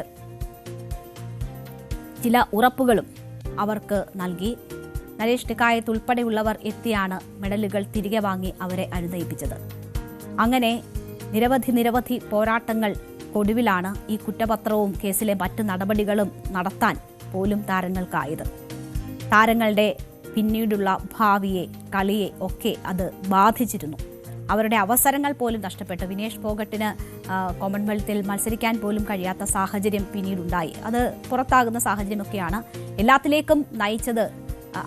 ചില ഉറപ്പുകളും അവർക്ക് നൽകി. നരേഷ് ടിക്കായത്ത് ഉൾപ്പെടെയുള്ളവർ എത്തിയാണ് മെഡലുകൾ തിരികെ വാങ്ങി അവരെ അനുനയിപ്പിച്ചത്. അങ്ങനെ നിരവധി പോരാട്ടങ്ങൾ ഒടുവിലാണ് ഈ കുറ്റപത്രവും കേസിലെ മറ്റ് നടപടികളും നടത്താൻ പോലും താരങ്ങൾക്കായത്. താരങ്ങളുടെ പിന്നീടുള്ള ഭാവിയെ, കളിയെ ഒക്കെ അത് ബാധിച്ചിരുന്നു. അവരുടെ അവസരങ്ങൾ പോലും നഷ്ടപ്പെട്ടു. വിനേഷ് ഫോഗട്ടിന് കോമൺവെൽത്തിൽ മത്സരിക്കാൻ പോലും കഴിയാത്ത സാഹചര്യം പിന്നീടുണ്ടായി. അത് പുറത്താകുന്ന സാഹചര്യമൊക്കെയാണ് എല്ലാത്തിലേക്കും നയിച്ചത്.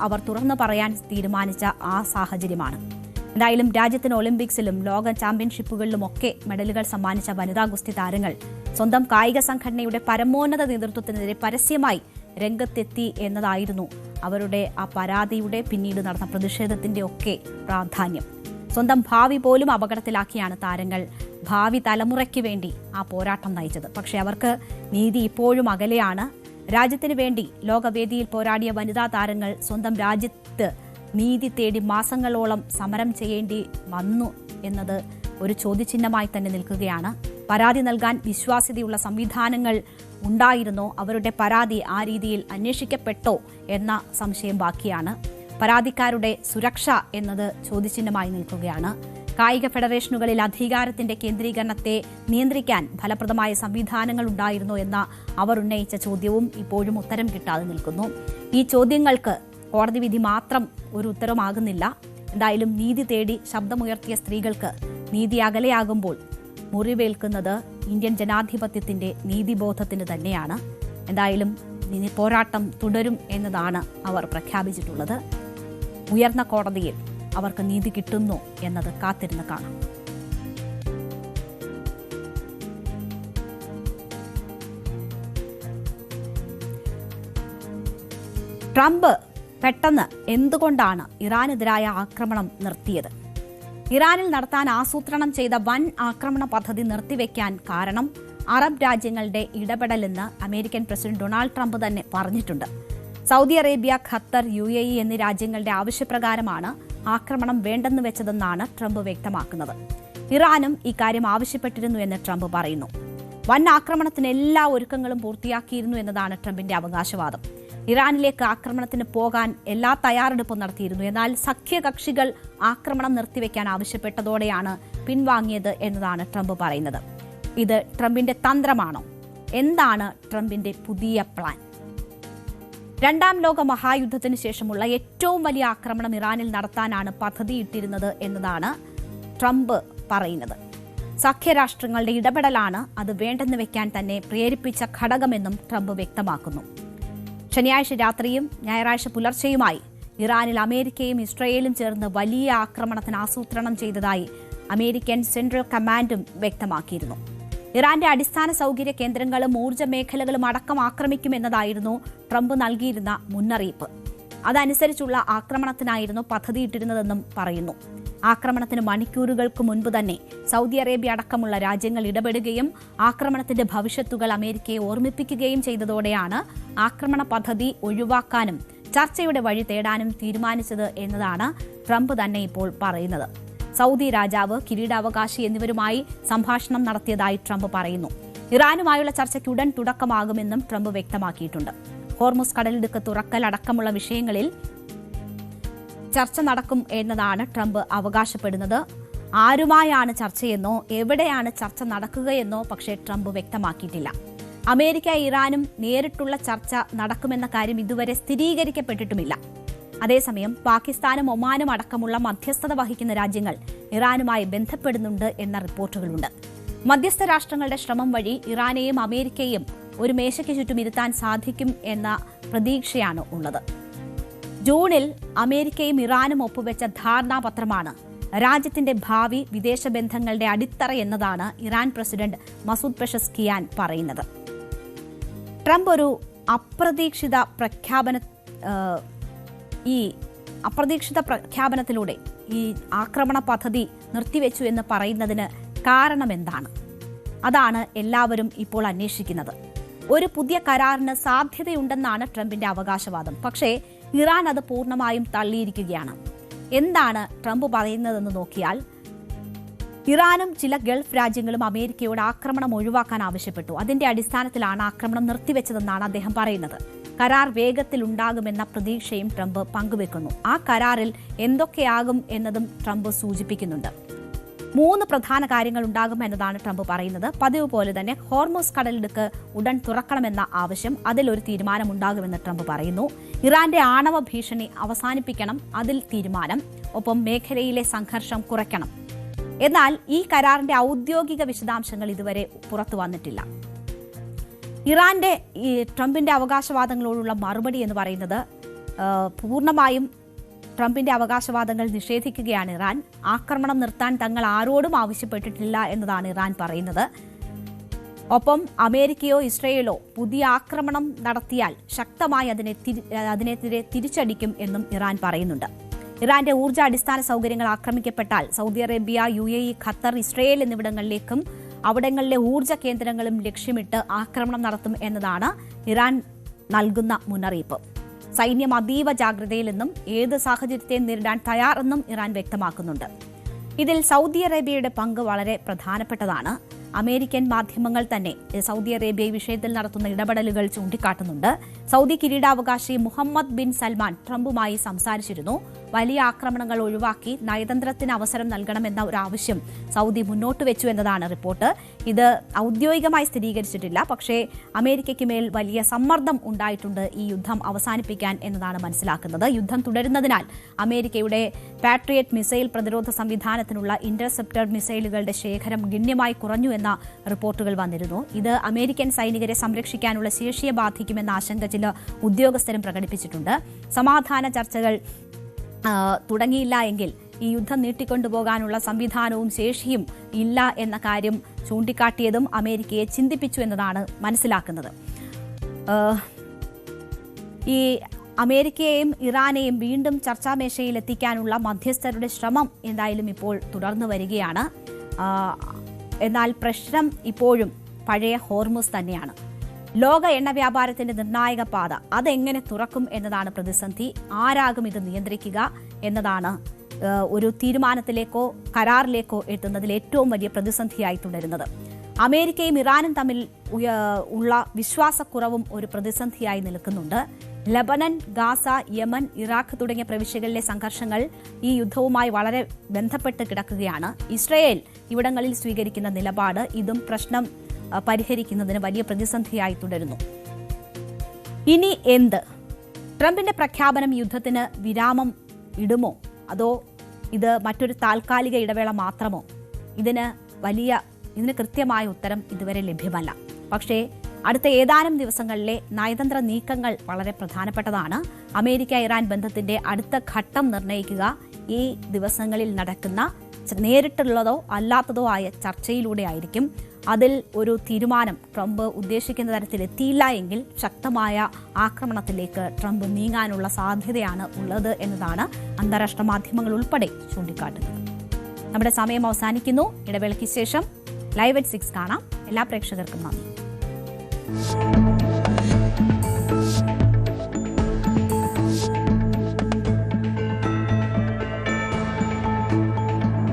അവർ തുറന്നു പറയാൻ തീരുമാനിച്ച ആ സാഹചര്യമാണ്. എന്തായാലും രാജ്യത്തിന് ഒളിമ്പിക്സിലും ലോക ചാമ്പ്യൻഷിപ്പുകളിലുമൊക്കെ മെഡലുകൾ സമ്മാനിച്ച വനിതാ ഗുസ്തി താരങ്ങൾ സ്വന്തം കായിക സംഘടനയുടെ പരമോന്നത നേതൃത്വത്തിനെതിരെ പരസ്യമായി രംഗത്തെത്തി എന്നതായിരുന്നു അവരുടെ ആ പരാതിയുടെ പിന്നീട് നടന്ന പ്രതിഷേധത്തിന്റെ ഒക്കെ പ്രാധാന്യം. സ്വന്തം ഭാവി പോലും അപകടത്തിലാക്കിയാണ് താരങ്ങൾ ഭാവി തലമുറയ്ക്ക് വേണ്ടി ആ പോരാട്ടം നയിച്ചത്. പക്ഷേ അവർക്ക് നീതി ഇപ്പോഴും അകലെയാണ്. രാജ്യത്തിന് വേണ്ടി ലോകവേദിയിൽ പോരാടിയ വനിതാ താരങ്ങൾ സ്വന്തം രാജ്യത്ത് നീതി തേടി മാസങ്ങളോളം സമരം ചെയ്യേണ്ടി വന്നു എന്നത് ഒരു ചോദ്യചിഹ്നമായി തന്നെ നിൽക്കുകയാണ്. പരാതി നൽകാൻ വിശ്വാസ്യതയുള്ള സംവിധാനങ്ങൾ ഉണ്ടായിരുന്നോ? അവരുടെ പരാതി ആ രീതിയിൽ അന്വേഷിക്കപ്പെട്ടോ എന്ന സംശയം ബാക്കിയാണ്. പരാതിക്കാരുടെ സുരക്ഷ എന്നത് ചോദ്യചിഹ്നമായി നിൽക്കുകയാണ്. കായിക ഫെഡറേഷനുകളിൽ അധികാരത്തിന്റെ കേന്ദ്രീകരണത്തെ നിയന്ത്രിക്കാൻ ഫലപ്രദമായ സംവിധാനങ്ങൾ ഉണ്ടായിരുന്നോ എന്ന അവർ ഉന്നയിച്ച ചോദ്യവും ഇപ്പോഴും ഉത്തരം കിട്ടാതെ നിൽക്കുന്നു. ഈ ചോദ്യങ്ങൾക്ക് കോടതി വിധി മാത്രം ഒരു ഉത്തരമാകുന്നില്ല. എന്തായാലും നീതി തേടി ശബ്ദമുയർത്തിയ സ്ത്രീകൾക്ക് നീതി അകലെയാകുമ്പോൾ മുറിവേൽക്കുന്നത് ഇന്ത്യൻ ജനാധിപത്യത്തിന്റെ നീതിബോധത്തിന് തന്നെയാണ്. എന്തായാലും പോരാട്ടം തുടരും എന്നതാണ് അവർ പ്രഖ്യാപിച്ചിട്ടുള്ളത്. ഉയർന്ന കോടതിയിൽ അവർക്ക് നീതി കിട്ടുന്നു എന്നത് കാത്തിരുന്ന് കാണാം. ട്രംപ് പെട്ടെന്ന് എന്തുകൊണ്ടാണ് ഇറാനെതിരായ ആക്രമണം നിർത്തിയത്? ഇറാനിൽ നടത്താൻ ആസൂത്രണം ചെയ്ത വൻ ആക്രമണ പദ്ധതി നിർത്തിവെക്കാൻ കാരണം അറബ് രാജ്യങ്ങളുടെ ഇടപെടലെന്ന് അമേരിക്കൻ പ്രസിഡന്റ് ഡൊണാൾഡ് ട്രംപ് തന്നെ പറഞ്ഞിട്ടുണ്ട്. സൗദി അറേബ്യ, ഖത്തർ, UAE എന്നീ രാജ്യങ്ങളുടെ ആവശ്യപ്രകാരമാണ് ആക്രമണം വേണ്ടെന്ന് വെച്ചതെന്നാണ് ട്രംപ് വ്യക്തമാക്കുന്നത്. ഇറാനും ഇക്കാര്യം ആവശ്യപ്പെട്ടിരുന്നു എന്ന് ട്രംപ് പറയുന്നു. വൻ ആക്രമണത്തിന് എല്ലാ ഒരുക്കങ്ങളും പൂർത്തിയാക്കിയിരുന്നു എന്നതാണ് ട്രംപിന്റെ അവകാശവാദം. ഇറാനിലേക്ക് ആക്രമണത്തിന് പോകാൻ എല്ലാ തയ്യാറെടുപ്പും നടത്തിയിരുന്നു. എന്നാൽ സഖ്യകക്ഷികൾ ആക്രമണം നിർത്തിവെക്കാൻ ആവശ്യപ്പെട്ടതോടെയാണ് പിൻവാങ്ങിയത് എന്നതാണ് ട്രംപ് പറയുന്നത്. ഇത് ട്രംപിന്റെ തന്ത്രമാണോ? എന്താണ് ട്രംപിന്റെ പുതിയ പ്ലാൻ? രണ്ടാം ലോക മഹായുദ്ധത്തിന് ശേഷമുള്ള ഏറ്റവും വലിയ ആക്രമണം ഇറാനിൽ നടത്താനാണ് പദ്ധതിയിട്ടിരുന്നത് എന്നതാണ് ട്രംപ് പറയുന്നത്. സഖ്യരാഷ്ട്രങ്ങളുടെ ഇടപെടലാണ് അത് വേണ്ടെന്ന് വെക്കാൻ തന്നെ പ്രേരിപ്പിച്ച ഘടകമെന്നും ട്രംപ് വ്യക്തമാക്കുന്നു. ശനിയാഴ്ച രാത്രിയും ഞായറാഴ്ച പുലർച്ചെയുമായി ഇറാനിൽ അമേരിക്കയും ഇസ്രയേലും ചേർന്ന് വലിയ ആക്രമണത്തിന് ആസൂത്രണം ചെയ്തതായി അമേരിക്കൻ സെൻട്രൽ കമാൻഡും വ്യക്തമാക്കിയിരുന്നു. ഇറാന്റെ അടിസ്ഥാന സൗകര്യ കേന്ദ്രങ്ങളും ഊർജ്ജ മേഖലകളും അടക്കം ആക്രമിക്കുമെന്നതായിരുന്നു ട്രംപ് നൽകിയിരുന്ന മുന്നറിയിപ്പ്. അതനുസരിച്ചുള്ള ആക്രമണത്തിനായിരുന്നു പദ്ധതിയിട്ടിരുന്നതെന്നും പറയുന്നു. ആക്രമണത്തിന് മണിക്കൂറുകൾക്ക് മുൻപ് തന്നെ സൗദി അറേബ്യ അടക്കമുള്ള രാജ്യങ്ങൾ ഇടപെടുകയും ആക്രമണത്തിന്റെ ഭവിഷ്യത്തുകൾ അമേരിക്കയെ ഓർമ്മിപ്പിക്കുകയും ചെയ്തതോടെയാണ് ആക്രമണ പദ്ധതി ഒഴിവാക്കാനും ചർച്ചയുടെ വഴി തേടാനും തീരുമാനിച്ചത് എന്നതാണ് ട്രംപ് തന്നെ ഇപ്പോൾ പറയുന്നത്. സൗദി രാജാവ്, കിരീടാവകാശി എന്നിവരുമായി സംഭാഷണം നടത്തിയതായി ട്രംപ് പറയുന്നു. ഇറാനുമായുള്ള ചർച്ചയ്ക്ക് ഉടൻ തുടക്കമാകുമെന്നും ട്രംപ് വ്യക്തമാക്കിയിട്ടുണ്ട്. ഹോർമുസ് കടലിടുക്ക് തുറക്കൽ അടക്കമുള്ള വിഷയങ്ങളിൽ ചർച്ച നടക്കും എന്നതാണ് ട്രംപ് അവകാശപ്പെടുന്നത്. ആരുമായാണ് ചർച്ചയെന്നോ എവിടെയാണ് ചർച്ച നടക്കുകയെന്നോ പക്ഷേ ട്രംപ് വ്യക്തമാക്കിയിട്ടില്ല. അമേരിക്ക, ഇറാനും നേരിട്ടുള്ള ചർച്ച നടക്കുമെന്ന കാര്യം ഇതുവരെ സ്ഥിരീകരിക്കപ്പെട്ടിട്ടുമില്ല. അതേസമയം പാകിസ്ഥാനും ഒമാനും അടക്കമുള്ള മധ്യസ്ഥത വഹിക്കുന്ന രാജ്യങ്ങൾ ഇറാനുമായി ബന്ധപ്പെടുന്നുണ്ട് എന്ന റിപ്പോർട്ടുകളുണ്ട്. മധ്യസ്ഥ രാഷ്ട്രങ്ങളുടെ ശ്രമം വഴി ഇറാനെയും അമേരിക്കയും ഒരു മേശയ്ക്ക് ചുറ്റും ഇരുത്താൻ സാധിക്കും എന്ന പ്രതീക്ഷയാണ് ഉള്ളത്. ജൂണിൽ അമേരിക്കയും ഇറാനും ഒപ്പുവെച്ച ധാരണാപത്രമാണ് രാജ്യത്തിന്റെ ഭാവി വിദേശ ബന്ധങ്ങളുടെ അടിത്തറ എന്നതാണ് ഇറാൻ പ്രസിഡന്റ് മസൂദ് പെഷസ്കിയാൻ പറയുന്നത്. ട്രംപ് ഒരു അപ്രതീക്ഷിത പ്രഖ്യാപനത്തിലൂടെ ഈ ആക്രമണ പദ്ധതി നിർത്തിവെച്ചു എന്ന് പറയുന്നതിന് കാരണമെന്താണ്? അതാണ് എല്ലാവരും ഇപ്പോൾ അന്വേഷിക്കുന്നത്. ഒരു പുതിയ കരാറിന് സാധ്യതയുണ്ടെന്നാണ് ട്രംപിന്റെ അവകാശവാദം. പക്ഷേ ഇറാൻ അത് പൂർണ്ണമായും തള്ളിയിരിക്കുകയാണ്. എന്താണ് ട്രംപ് പറയുന്നതെന്ന് നോക്കിയാൽ, ഇറാനും ചില ഗൾഫ് രാജ്യങ്ങളും അമേരിക്കയോട് ആക്രമണം ഒഴിവാക്കാൻ ആവശ്യപ്പെട്ടു. അതിന്റെ അടിസ്ഥാനത്തിലാണ് ആക്രമണം നിർത്തിവെച്ചതെന്നാണ് അദ്ദേഹം പറയുന്നത്. കരാർ വേഗത്തിലുണ്ടാകുമെന്ന പ്രതീക്ഷയും ട്രംപ് പങ്കുവെക്കുന്നു. ആ കരാറിൽ എന്തൊക്കെയാകും എന്നതും ട്രംപ് സൂചിപ്പിക്കുന്നുണ്ട്. 3 പ്രധാന കാര്യങ്ങൾ ഉണ്ടാകും എന്നതാണ് ട്രംപ് പറയുന്നത്. പതിവ് പോലെ തന്നെ ഹോർമുസ് കടലിടുക്ക് ഉടൻ തുറക്കണമെന്ന ആവശ്യം, അതിലൊരു തീരുമാനമുണ്ടാകുമെന്ന് ട്രംപ് പറയുന്നു. ഇറാന്റെ ആണവ ഭീഷണി അവസാനിപ്പിക്കണം, അതിൽ തീരുമാനം. ഒപ്പം മേഖലയിലെ സംഘർഷം കുറയ്ക്കണം. എന്നാൽ ഈ കരാറിന്റെ ഔദ്യോഗിക വിശദാംശങ്ങൾ ഇതുവരെ പുറത്തു വന്നിട്ടില്ല. ഇറാന്റെ ഈ ട്രംപിന്റെ അവകാശവാദങ്ങളോടുള്ള മറുപടി എന്ന് പറയുന്നത് പൂർണ്ണമായും ട്രംപിന്റെ അവകാശവാദങ്ങൾ നിഷേധിക്കുകയാണ് ഇറാൻ. ആക്രമണം നിർത്താൻ തങ്ങൾ ആരോടും ആവശ്യപ്പെട്ടിട്ടില്ല എന്നതാണ് ഇറാൻ പറയുന്നത്. ഒപ്പം അമേരിക്കയോ ഇസ്രയേലോ പുതിയ ആക്രമണം നടത്തിയാൽ ശക്തമായി അതിനെതിരെ തിരിച്ചടിക്കും എന്നും ഇറാൻ പറയുന്നുണ്ട്. ഇറാന്റെ ഊർജ്ജ അടിസ്ഥാന സൗകര്യങ്ങൾ ആക്രമിക്കപ്പെട്ടാൽ Saudi Arabia, UAE, Qatar, Israel എന്നിവിടങ്ങളിലേക്കും അവിടങ്ങളിലെ ഊർജ്ജ കേന്ദ്രങ്ങളും ലക്ഷ്യമിട്ട് ആക്രമണം നടത്തും എന്നതാണ് ഇറാൻ നൽകുന്ന മുന്നറിയിപ്പ്. സൈന്യം അതീവ ജാഗ്രതയിലെന്നും ഏത് സാഹചര്യത്തെയും നേരിടാൻ തയ്യാറെന്നും ഇറാൻ വ്യക്തമാക്കുന്നുണ്ട്. ഇതിൽ സൗദി അറേബ്യയുടെ പങ്ക് വളരെ പ്രധാനപ്പെട്ടതാണ്. അമേരിക്കൻ മാധ്യമങ്ങൾ തന്നെ സൗദി അറേബ്യ ഈ വിഷയത്തിൽ നടത്തുന്ന ഇടപെടലുകൾ ചൂണ്ടിക്കാട്ടുന്നുണ്ട്. സൗദി കിരീടാവകാശി മുഹമ്മദ് ബിൻ സൽമാൻ ട്രംപുമായി സംസാരിച്ചിരുന്നു. വലിയ ആക്രമണങ്ങൾ ഒഴിവാക്കി നയതന്ത്രത്തിന് അവസരം നൽകണമെന്ന ഒരു ആവശ്യം സൗദി മുന്നോട്ട് വെച്ചു എന്നതാണ് റിപ്പോർട്ട്. ഇത് ഔദ്യോഗികമായി സ്ഥിരീകരിച്ചിട്ടില്ല. പക്ഷേ അമേരിക്കയ്ക്ക് മേൽ വലിയ സമ്മർദ്ദം ഉണ്ടായിട്ടുണ്ട് ഈ യുദ്ധം അവസാനിപ്പിക്കാൻ എന്നതാണ് മനസ്സിലാക്കുന്നത്. യുദ്ധം തുടരുന്നതിനാൽ അമേരിക്കയുടെ പാട്രിയറ്റ് മിസൈൽ പ്രതിരോധ സംവിധാനത്തിനുള്ള ഇന്റർസെപ്റ്റർ മിസൈലുകളുടെ ശേഖരം ഗണ്യമായി കുറഞ്ഞു എന്ന റിപ്പോർട്ടുകൾ വന്നിരുന്നു. ഇത് അമേരിക്കൻ സൈനികരെ സംരക്ഷിക്കാനുള്ള ശേഷിയെ ബാധിക്കുമെന്ന ആശങ്ക ചില ഉദ്യോഗസ്ഥരും പ്രകടിപ്പിച്ചിട്ടുണ്ട്. സമാധാന ചർച്ചകൾ തുടങ്ങിയില്ല എങ്കിൽ ഈ യുദ്ധം നീട്ടിക്കൊണ്ടുപോകാനുള്ള സംവിധാനവും ശേഷിയും ഇല്ല എന്ന കാര്യം ചൂണ്ടിക്കാട്ടിയതും അമേരിക്കയെ ചിന്തിപ്പിച്ചു എന്നതാണ് മനസ്സിലാക്കുന്നത്. ഈ അമേരിക്കയെയും ഇറാനെയും വീണ്ടും ചർച്ചാമേശയിൽ എത്തിക്കാനുള്ള മധ്യസ്ഥരുടെ ശ്രമം എന്തായാലും ഇപ്പോൾ തുടർന്നു വരികയാണ്. എന്നാൽ പ്രശ്നം ഇപ്പോഴും പഴയ ഹോർമുസ് തന്നെയാണ്. ലോക എണ്ണ വ്യാപാരത്തിന്റെ നിർണായക പാത അതെങ്ങനെ തുറക്കും എന്നതാണ് പ്രതിസന്ധി. ആരാകും ഇത് നിയന്ത്രിക്കുക എന്നതാണ് ഒരു തീരുമാനത്തിലേക്കോ കരാറിലേക്കോ എത്തുന്നതിൽ ഏറ്റവും വലിയ പ്രതിസന്ധിയായി തുടരുന്നത്. അമേരിക്കയും ഇറാനും തമ്മിൽ ഉള്ള വിശ്വാസക്കുറവും ഒരു പ്രതിസന്ധിയായി നിൽക്കുന്നുണ്ട്. ലബനൻ, ഗാസ, യമൻ, ഇറാഖ് തുടങ്ങിയ പ്രവിശ്യകളിലെ സംഘർഷങ്ങൾ ഈ യുദ്ധവുമായി വളരെ ബന്ധപ്പെട്ട് കിടക്കുകയാണ്. ഇസ്രയേൽ ഇവിടങ്ങളിൽ സ്വീകരിക്കുന്ന നിലപാട് ഇതും പ്രശ്നം പരിഹരിക്കുന്നതിന് വലിയ പ്രതിസന്ധിയായി തുടരുന്നു. ഇനി എന്ത്? ട്രംപിന്റെ പ്രഖ്യാപനം യുദ്ധത്തിന് വിരാമം ഇടുമോ, അതോ ഇത് മറ്റൊരു താൽക്കാലിക ഇടവേള മാത്രമോ? ഇതിന് കൃത്യമായ ഉത്തരം ഇതുവരെ ലഭ്യമല്ല. പക്ഷേ അടുത്ത ഏതാനും ദിവസങ്ങളിലെ നയതന്ത്ര നീക്കങ്ങൾ വളരെ പ്രധാനപ്പെട്ടതാണ്. അമേരിക്ക ഇറാൻ ബന്ധത്തിന്റെ അടുത്ത ഘട്ടം നിർണ്ണയിക്കുക ഈ ദിവസങ്ങളിൽ നടക്കുന്ന നേരിട്ടുള്ളതോ അല്ലാത്തതോ ആയ ചർച്ചയിലൂടെ ആയിരിക്കും. അതിൽ ഒരു തീരുമാനം ട്രംപ് ഉദ്ദേശിക്കുന്ന തരത്തിൽ എത്തിയില്ല എങ്കിൽ ശക്തമായ ആക്രമണത്തിലേക്ക് ട്രംപ് നീങ്ങാനുള്ള സാധ്യതയാണ് ഉള്ളത് എന്നതാണ് അന്താരാഷ്ട്ര മാധ്യമങ്ങൾ ഉൾപ്പെടെ ചൂണ്ടിക്കാട്ടുന്നത്. നമ്മുടെ സമയം അവസാനിക്കുന്നു. ഇടവേളയ്ക്ക് ശേഷം ലൈവ് at 6 കാണാം. എല്ലാ പ്രേക്ഷകർക്കും നന്ദി.